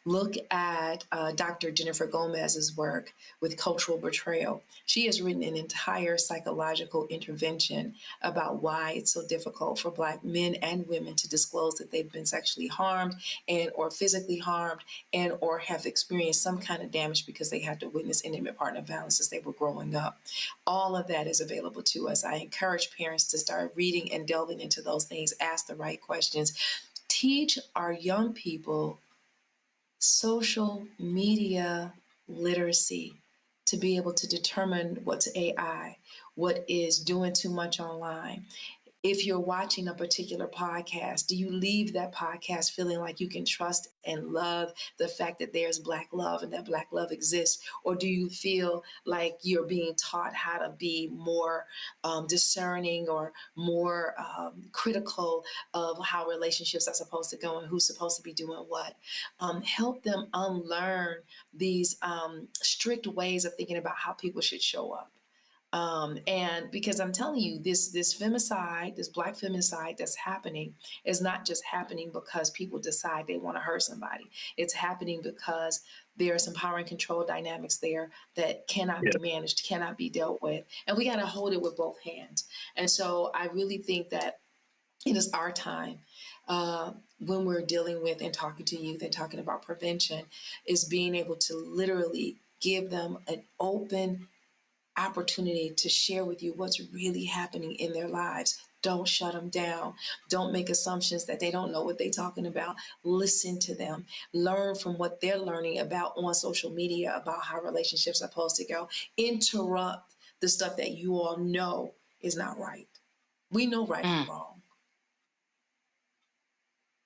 Look at Dr. Jennifer Gomez's work with Cultural Betrayal. She has written an entire psychological intervention about why it's so difficult for Black men and women to disclose that they've been sexually harmed and or physically harmed and or have experienced some kind of damage because they had to witness intimate partner violence as they were growing up. All of that is available to us. I encourage parents to start reading and delving into those things, ask the right questions. Teach our young people social media literacy to be able to determine what's AI, what is doing too much online. If you're watching a particular podcast, do you leave that podcast feeling like you can trust and love the fact that there's Black love and that Black love exists? Or do you feel like you're being taught how to be more discerning or more critical of how relationships are supposed to go and who's supposed to be doing what? Help them unlearn these strict ways of thinking about how people should show up. And because I'm telling you, this femicide, this Black femicide that's happening is not just happening because people decide they want to hurt somebody. It's happening because there are some power and control dynamics there that cannot be managed, cannot be dealt with. And we got to hold it with both hands. And so I really think that it is our time when we're dealing with and talking to youth and talking about prevention, is being able to literally give them an open opportunity to share with you what's really happening in their lives. Don't shut them down. Don't make assumptions that they don't know what they're talking about. Listen to them. Learn from what they're learning about on social media about how relationships are supposed to go. Interrupt the stuff that you all know is not right. We know right from wrong.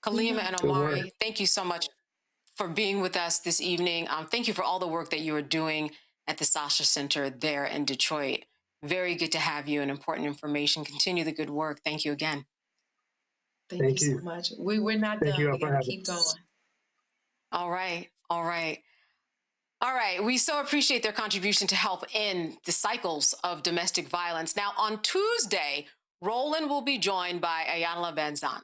Kalima and Omari, thank you so much for being with us this evening. Thank you for all the work that you are doing at the Sasha Center there in Detroit. Very good to have you and important information. Continue the good work. Thank you again. Thank you so much. We're not done. We got to keep going. All right. All right. All right. We so appreciate their contribution to help end the cycles of domestic violence. Now, on Tuesday, Roland will be joined by Ayanla Benzan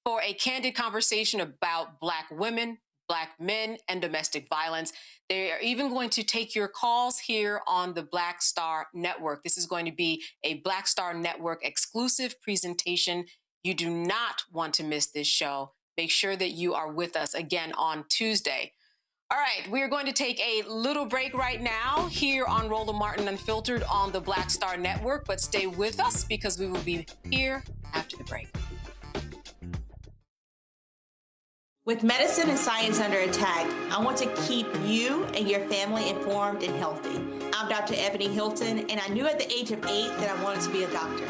for a candid conversation about Black women, Black men, and domestic violence. They are even going to take your calls here on the Black Star Network. This is going to be a Black Star Network exclusive presentation. You do not want to miss this show. Make sure that you are with us again on Tuesday. All right, we are going to take a little break right now here on Roland Martin Unfiltered on the Black Star Network, but stay with us because we will be here after the break. With medicine and science under attack, I want to keep you and your family informed and healthy. I'm Dr. Ebony Hilton, and I knew at the age of 8 that I wanted to be a doctor.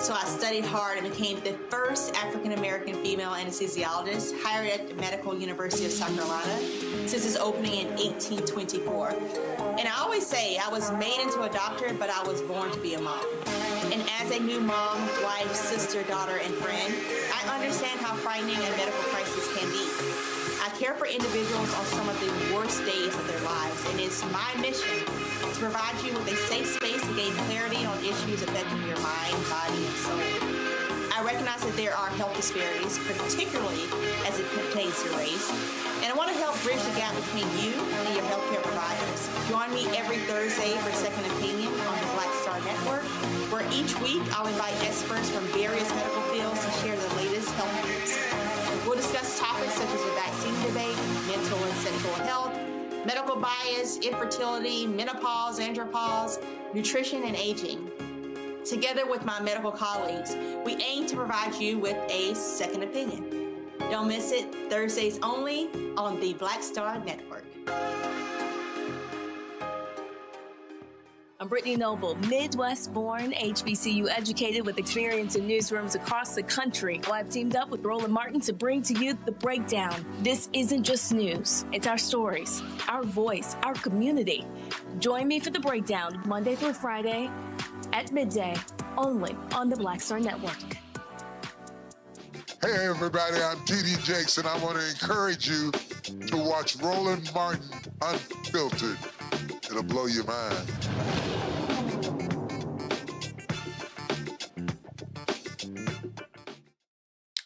So I studied hard and became the first African-American female anesthesiologist hired at the Medical University of South Carolina since its opening in 1824. And I always say I was made into a doctor, but I was born to be a mom. And as a new mom, wife, sister, daughter, and friend, I understand how frightening a medical crisis can be. I care for individuals on some of the worst days of their lives, and it's my mission to provide you with a safe space to gain clarity on issues affecting your mind, body, and soul. I recognize that there are health disparities, particularly as it pertains to race, and I want to help bridge the gap between you and your healthcare providers. Join me every Thursday for Second Opinion on the Black Star Network, where each week I'll invite experts from various medical fields to share the latest health news. We'll discuss topics such as the vaccine debate, mental and sexual health, medical bias, infertility, menopause, andropause, nutrition, and aging. Together with my medical colleagues, we aim to provide you with a second opinion. Don't miss it, Thursdays only on the Black Star Network. I'm Brittany Noble, Midwest-born, HBCU educated with experience in newsrooms across the country. Well, I've teamed up with Roland Martin to bring to you The Breakdown. This isn't just news. It's our stories, our voice, our community. Join me for The Breakdown, Monday through Friday at midday, only on the Black Star Network. Hey, everybody, I'm TD Jakes, and I want to encourage you to watch Roland Martin Unfiltered. It'll blow your mind.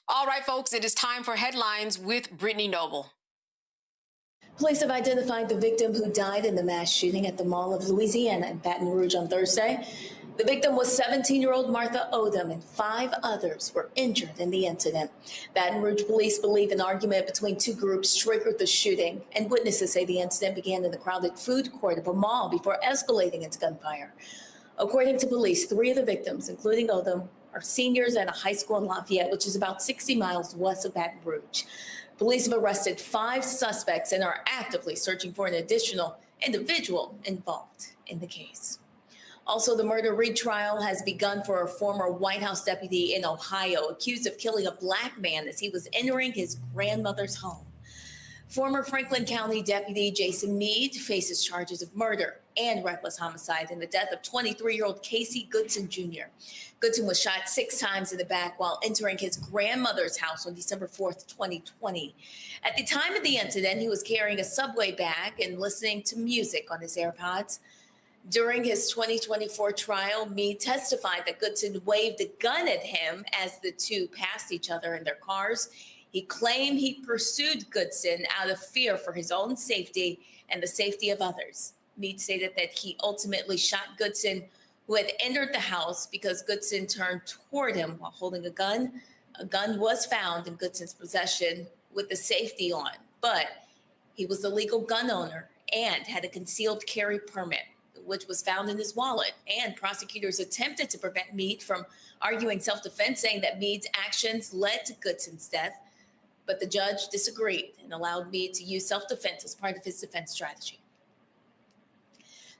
All right, folks, it is time for headlines with Brittany Noble. Police have identified the victim who died in the mass shooting at the Mall of Louisiana in Baton Rouge on Thursday. The victim was 17-year-old Martha Odom, and 5 others were injured in the incident. Baton Rouge police believe an argument between 2 groups triggered the shooting, and witnesses say the incident began in the crowded food court of a mall before escalating into gunfire. According to police, 3 of the victims, including Odom, are seniors at a high school in Lafayette, which is about 60 miles west of Baton Rouge. Police have arrested 5 suspects and are actively searching for an additional individual involved in the case. Also, the murder retrial has begun for a former White House deputy in Ohio accused of killing a Black man as he was entering his grandmother's home. Former Franklin County Deputy Jason Meade faces charges of murder and reckless homicide in the death of 23-year-old Casey Goodson Jr. Goodson was shot 6 times in the back while entering his grandmother's house on December 4th, 2020. At the time of the incident, he was carrying a Subway bag and listening to music on his AirPods. During his 2024 trial, Meade testified that Goodson waved a gun at him as the two passed each other in their cars. He claimed he pursued Goodson out of fear for his own safety and the safety of others. Meade stated that he ultimately shot Goodson, who had entered the house, because Goodson turned toward him while holding a gun. A gun was found in Goodson's possession with the safety on, but he was a legal gun owner and had a concealed carry permit, which was found in his wallet. And prosecutors attempted to prevent Meade from arguing self-defense, saying that Meade's actions led to Goodson's death. But the judge disagreed and allowed Meade to use self-defense as part of his defense strategy.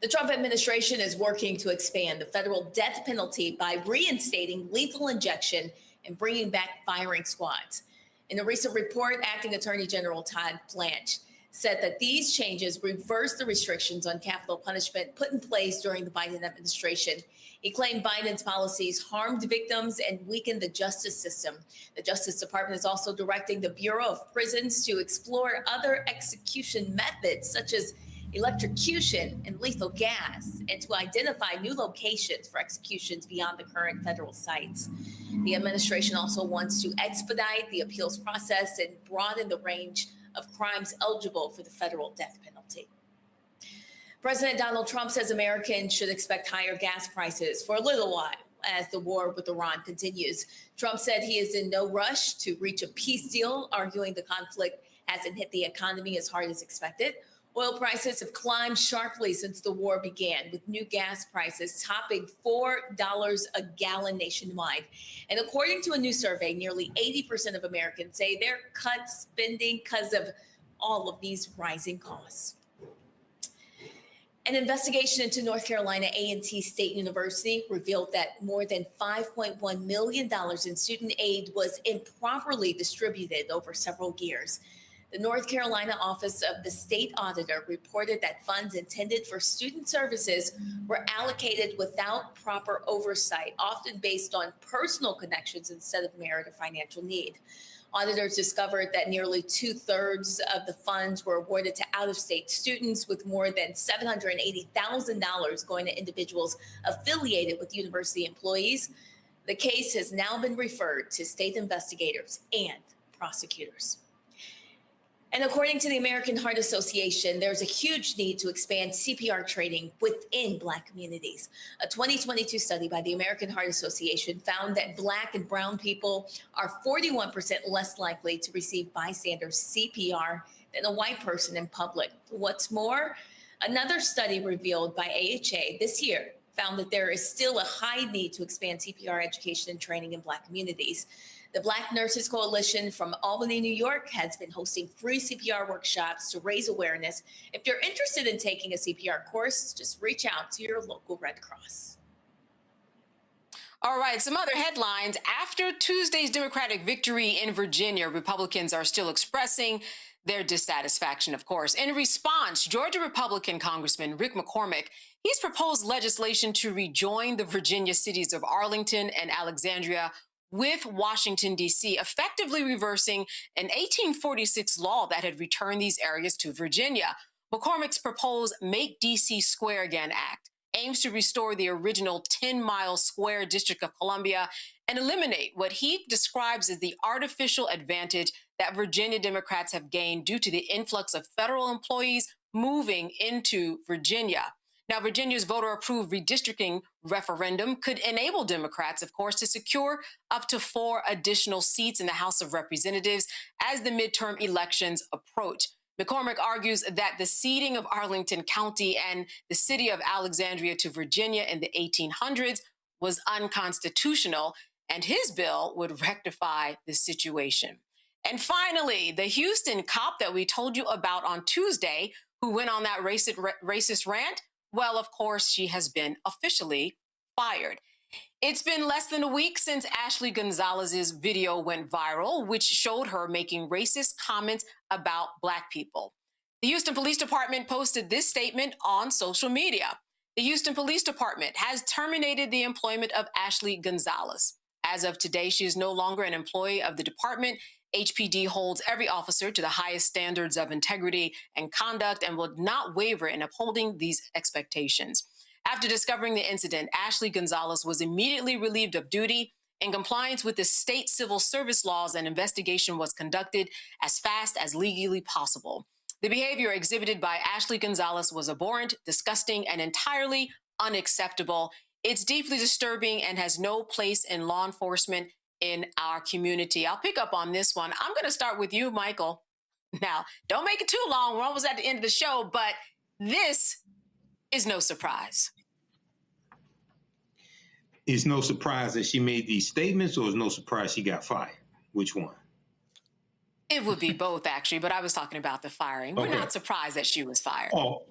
The Trump administration is working to expand the federal death penalty by reinstating lethal injection and bringing back firing squads. In a recent report, Acting Attorney General Todd Blanche said that these changes reverse the restrictions on capital punishment put in place during the Biden administration. He claimed Biden's policies harmed victims and weakened the justice system. The Justice Department is also directing the Bureau of Prisons to explore other execution methods, such as electrocution and lethal gas, and to identify new locations for executions beyond the current federal sites. The administration also wants to expedite the appeals process and broaden the range of crimes eligible for the federal death penalty. President Donald Trump says Americans should expect higher gas prices for a little while as the war with Iran continues. Trump said he is in no rush to reach a peace deal, arguing the conflict hasn't hit the economy as hard as expected. Oil prices have climbed sharply since the war began, with new gas prices topping $4 a gallon nationwide. And according to a new survey, nearly 80% of Americans say they're cut spending because of all of these rising costs. An investigation into North Carolina A&T State University revealed that more than $5.1 million in student aid was improperly distributed over several years. The North Carolina Office of the State Auditor reported that funds intended for student services were allocated without proper oversight, often based on personal connections instead of merit or financial need. Auditors discovered that nearly 2/3 of the funds were awarded to out-of-state students, with more than $780,000 going to individuals affiliated with university employees. The case has now been referred to state investigators and prosecutors. And according to the American Heart Association, there's a huge need to expand CPR training within Black communities. A 2022 study by the American Heart Association found that Black and Brown people are 41% less likely to receive bystander CPR than a white person in public. What's more, another study revealed by AHA this year found that there is still a high need to expand CPR education and training in Black communities. The Black Nurses Coalition from Albany, New York, has been hosting free CPR workshops to raise awareness. If you're interested in taking a CPR course, just reach out to your local Red Cross. All right, some other headlines. After Tuesday's Democratic victory in Virginia, Republicans are still expressing their dissatisfaction, of course. In response, Georgia Republican Congressman Rick McCormick, he's proposed legislation to rejoin the Virginia cities of Arlington and Alexandria with Washington, D.C., effectively reversing an 1846 law that had returned these areas to Virginia. McCormick's proposed Make D.C. Square Again Act aims to restore the original 10-mile square District of Columbia and eliminate what he describes as the artificial advantage that Virginia Democrats have gained due to the influx of federal employees moving into Virginia. Now, Virginia's voter-approved redistricting referendum could enable Democrats, of course, to secure up to 4 additional seats in the House of Representatives as the midterm elections approach. McCormick argues that the ceding of Arlington County and the city of Alexandria to Virginia in the 1800s was unconstitutional, and his bill would rectify the situation. And finally, the Houston cop that we told you about on Tuesday, who went on that racist rant, well, of course, she has been officially fired. It's been less than a week since Ashley Gonzalez's video went viral, which showed her making racist comments about Black people. The Houston Police Department posted this statement on social media. The Houston Police Department has terminated the employment of Ashley Gonzalez. As of today, she is no longer an employee of the department. HPD holds every officer to the highest standards of integrity and conduct and will not waver in upholding these expectations. After discovering the incident, Ashley Gonzalez was immediately relieved of duty. In compliance with the state civil service laws, an investigation was conducted as fast as legally possible. The behavior exhibited by Ashley Gonzalez was abhorrent, disgusting, and entirely unacceptable. It's deeply disturbing and has no place in law enforcement in our community. I'll pick up on this one. I'm going to start with you, Michael. Now, don't make it too long. We're almost at the end of the show, but this is no surprise. It's no surprise that she made these statements, or it's no surprise she got fired? Which one? It would be both, actually, but I was talking about the firing. We're not surprised that she was fired. Oh,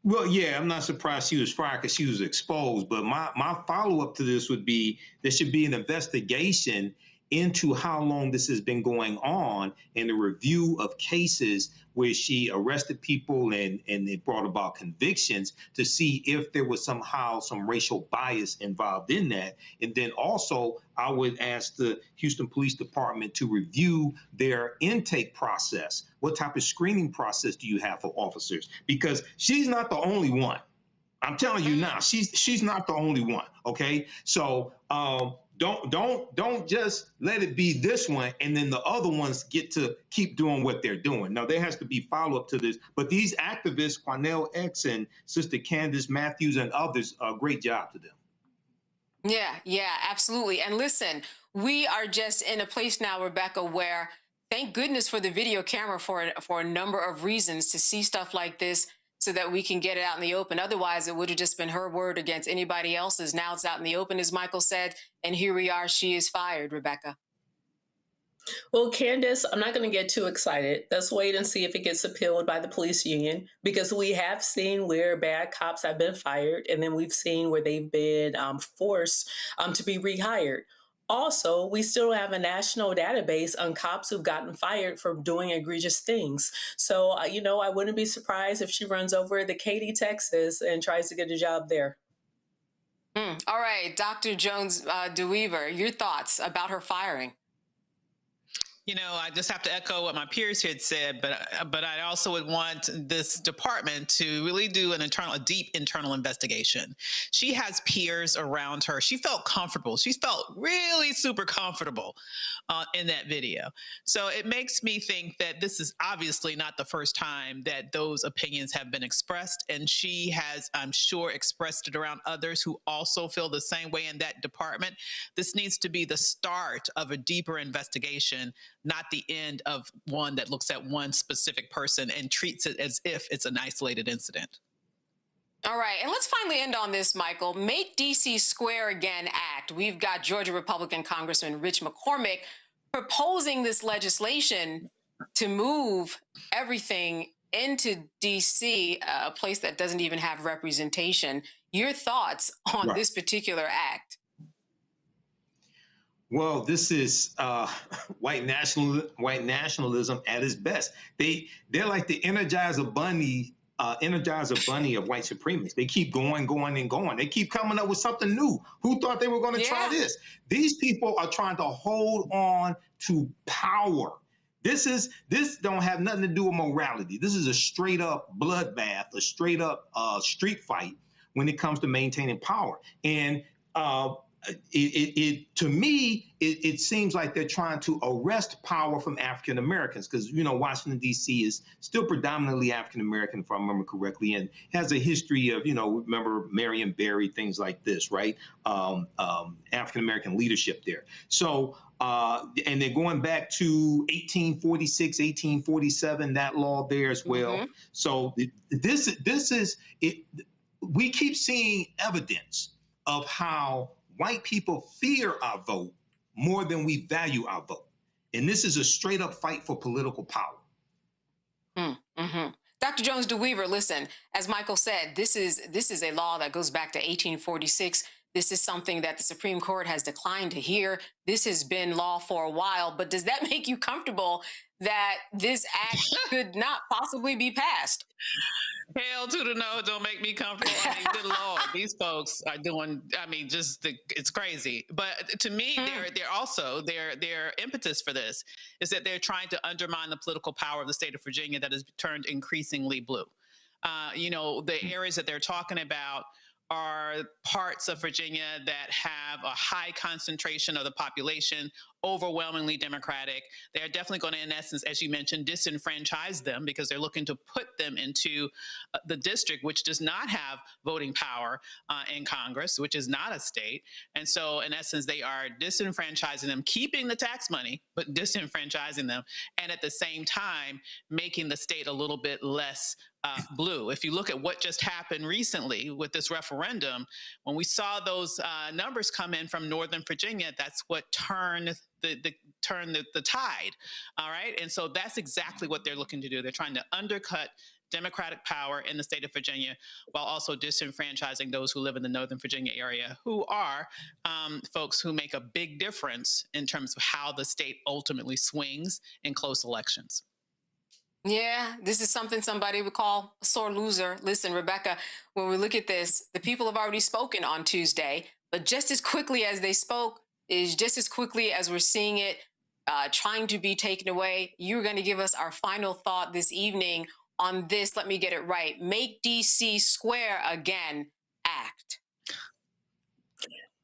well, yeah, I'm not surprised she was fired because she was exposed. But my follow-up to this would be there should be an investigation into how long this has been going on and a review of cases where she arrested people and it brought about convictions to see if there was somehow some racial bias involved in that. And then also, I would ask the Houston Police Department to review their intake process. What type of screening process do you have for officers? Because she's not the only one. I'm telling you now, she's not the only one. Okay, so don't just let it be this one and then the other ones get to keep doing what they're doing. Now, there has to be follow-up to this, but these activists, Quanell X and Sister Candace Matthews and others, great job to them. Yeah, absolutely. And listen, we are just in a place now, Rebecca, where thank goodness for the video camera for a number of reasons to see stuff like this so that we can get it out in the open. Otherwise, it would have just been her word against anybody else's. Now it's out in the open, as Michael said, and here we are. She is fired, Rebecca. Well, Candace, I'm not going to get too excited. Let's wait and see if it gets appealed by the police union, because we have seen where bad cops have been fired, and then we've seen where they've been forced to be rehired. Also, we still have a national database on cops who've gotten fired for doing egregious things. So, I wouldn't be surprised if she runs over to Katy, Texas, and tries to get a job there. All right, Dr. Jones DeWeaver, your thoughts about her firing? I just have to echo what my peers had said, but I also would want this department to really do a deep internal investigation. She has peers around her. She felt comfortable. She felt really super comfortable in that video. So it makes me think that this is obviously not the first time that those opinions have been expressed. And she has, I'm sure, expressed it around others who also feel the same way in that department. This needs to be the start of a deeper investigation, not the end of one that looks at one specific person and treats it as if it's an isolated incident. All right, and let's finally end on this, Michael. Make DC Square Again Act. We've got Georgia Republican Congressman Rich McCormick proposing this legislation to move everything into DC, a place that doesn't even have representation. Your thoughts on this particular act? Well, this is white nationalism at its best. They're like the Energizer Bunny of white supremacists. They keep going and going. They keep coming up with something new. Who thought they were going to try this? These people are trying to hold on to power. This don't have nothing to do with morality. This is a straight up bloodbath, a straight up street fight when it comes to maintaining power. And to me, it seems like they're trying to arrest power from African Americans because, Washington, D.C. is still predominantly African American, if I remember correctly, and has a history of, remember Marion Barry, things like this, right? African American leadership there. So, and they're going back to 1846, 1847, that law there as well. Mm-hmm. So this is it. We keep seeing evidence of how white people fear our vote more than we value our vote. And this is a straight up fight for political power. Mm-hmm. Dr. Jones DeWeaver, listen, as Michael said, this is a law that goes back to 1846. This is something that the Supreme Court has declined to hear. This has been law for a while, but does that make you comfortable that this act could not possibly be passed? Hell to the no, don't make me comfortable. Good Lord, these folks are doing, it's crazy. But to me, their impetus for this is that they're trying to undermine the political power of the state of Virginia that has turned increasingly blue. The areas that they're talking about are parts of Virginia that have a high concentration of the population, overwhelmingly Democratic. They're definitely going to, in essence, as you mentioned, disenfranchise them because they're looking to put them into the district, which does not have voting power in Congress, which is not a state. And so, in essence, they are disenfranchising them, keeping the tax money, but disenfranchising them, and at the same time, making the state a little bit less blue. If you look at what just happened recently with this referendum, when we saw those numbers come in from Northern Virginia, that's what turned the tide. All right. And so that's exactly what they're looking to do. They're trying to undercut Democratic power in the state of Virginia while also disenfranchising those who live in the Northern Virginia area, who are folks who make a big difference in terms of how the state ultimately swings in close elections. Yeah, this is something somebody would call a sore loser. Listen, Rebecca, when we look at this, the people have already spoken on Tuesday, but just as quickly as they spoke is just as quickly as we're seeing it trying to be taken away. You're going to give us our final thought this evening on this. Let me get it right. Make DC Square Again Act.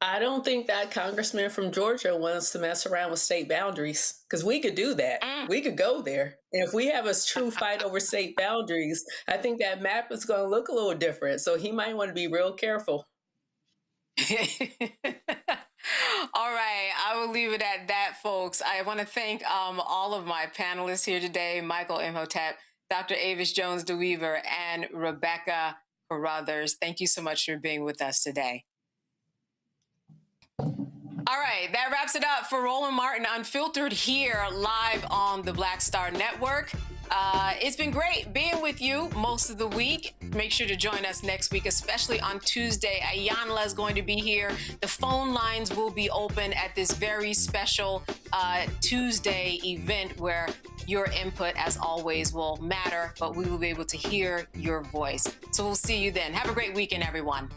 I don't think that congressman from Georgia wants to mess around with state boundaries, because we could do that. We could go there. And if we have a true fight over state boundaries, I think that map is going to look a little different. So he might want to be real careful. All right, I will leave it at that, folks. I want to thank all of my panelists here today, Michael Imhotep, Dr. Avis Jones-DeWeaver, and Rebecca Carruthers. Thank you so much for being with us today. All right, that wraps it up for Roland Martin Unfiltered here live on the Black Star Network. It's been great being with you most of the week. Make sure to join us next week, especially on Tuesday. Ayanla is going to be here. The phone lines will be open at this very special Tuesday event where your input, as always, will matter, but we will be able to hear your voice. So we'll see you then. Have a great weekend, everyone.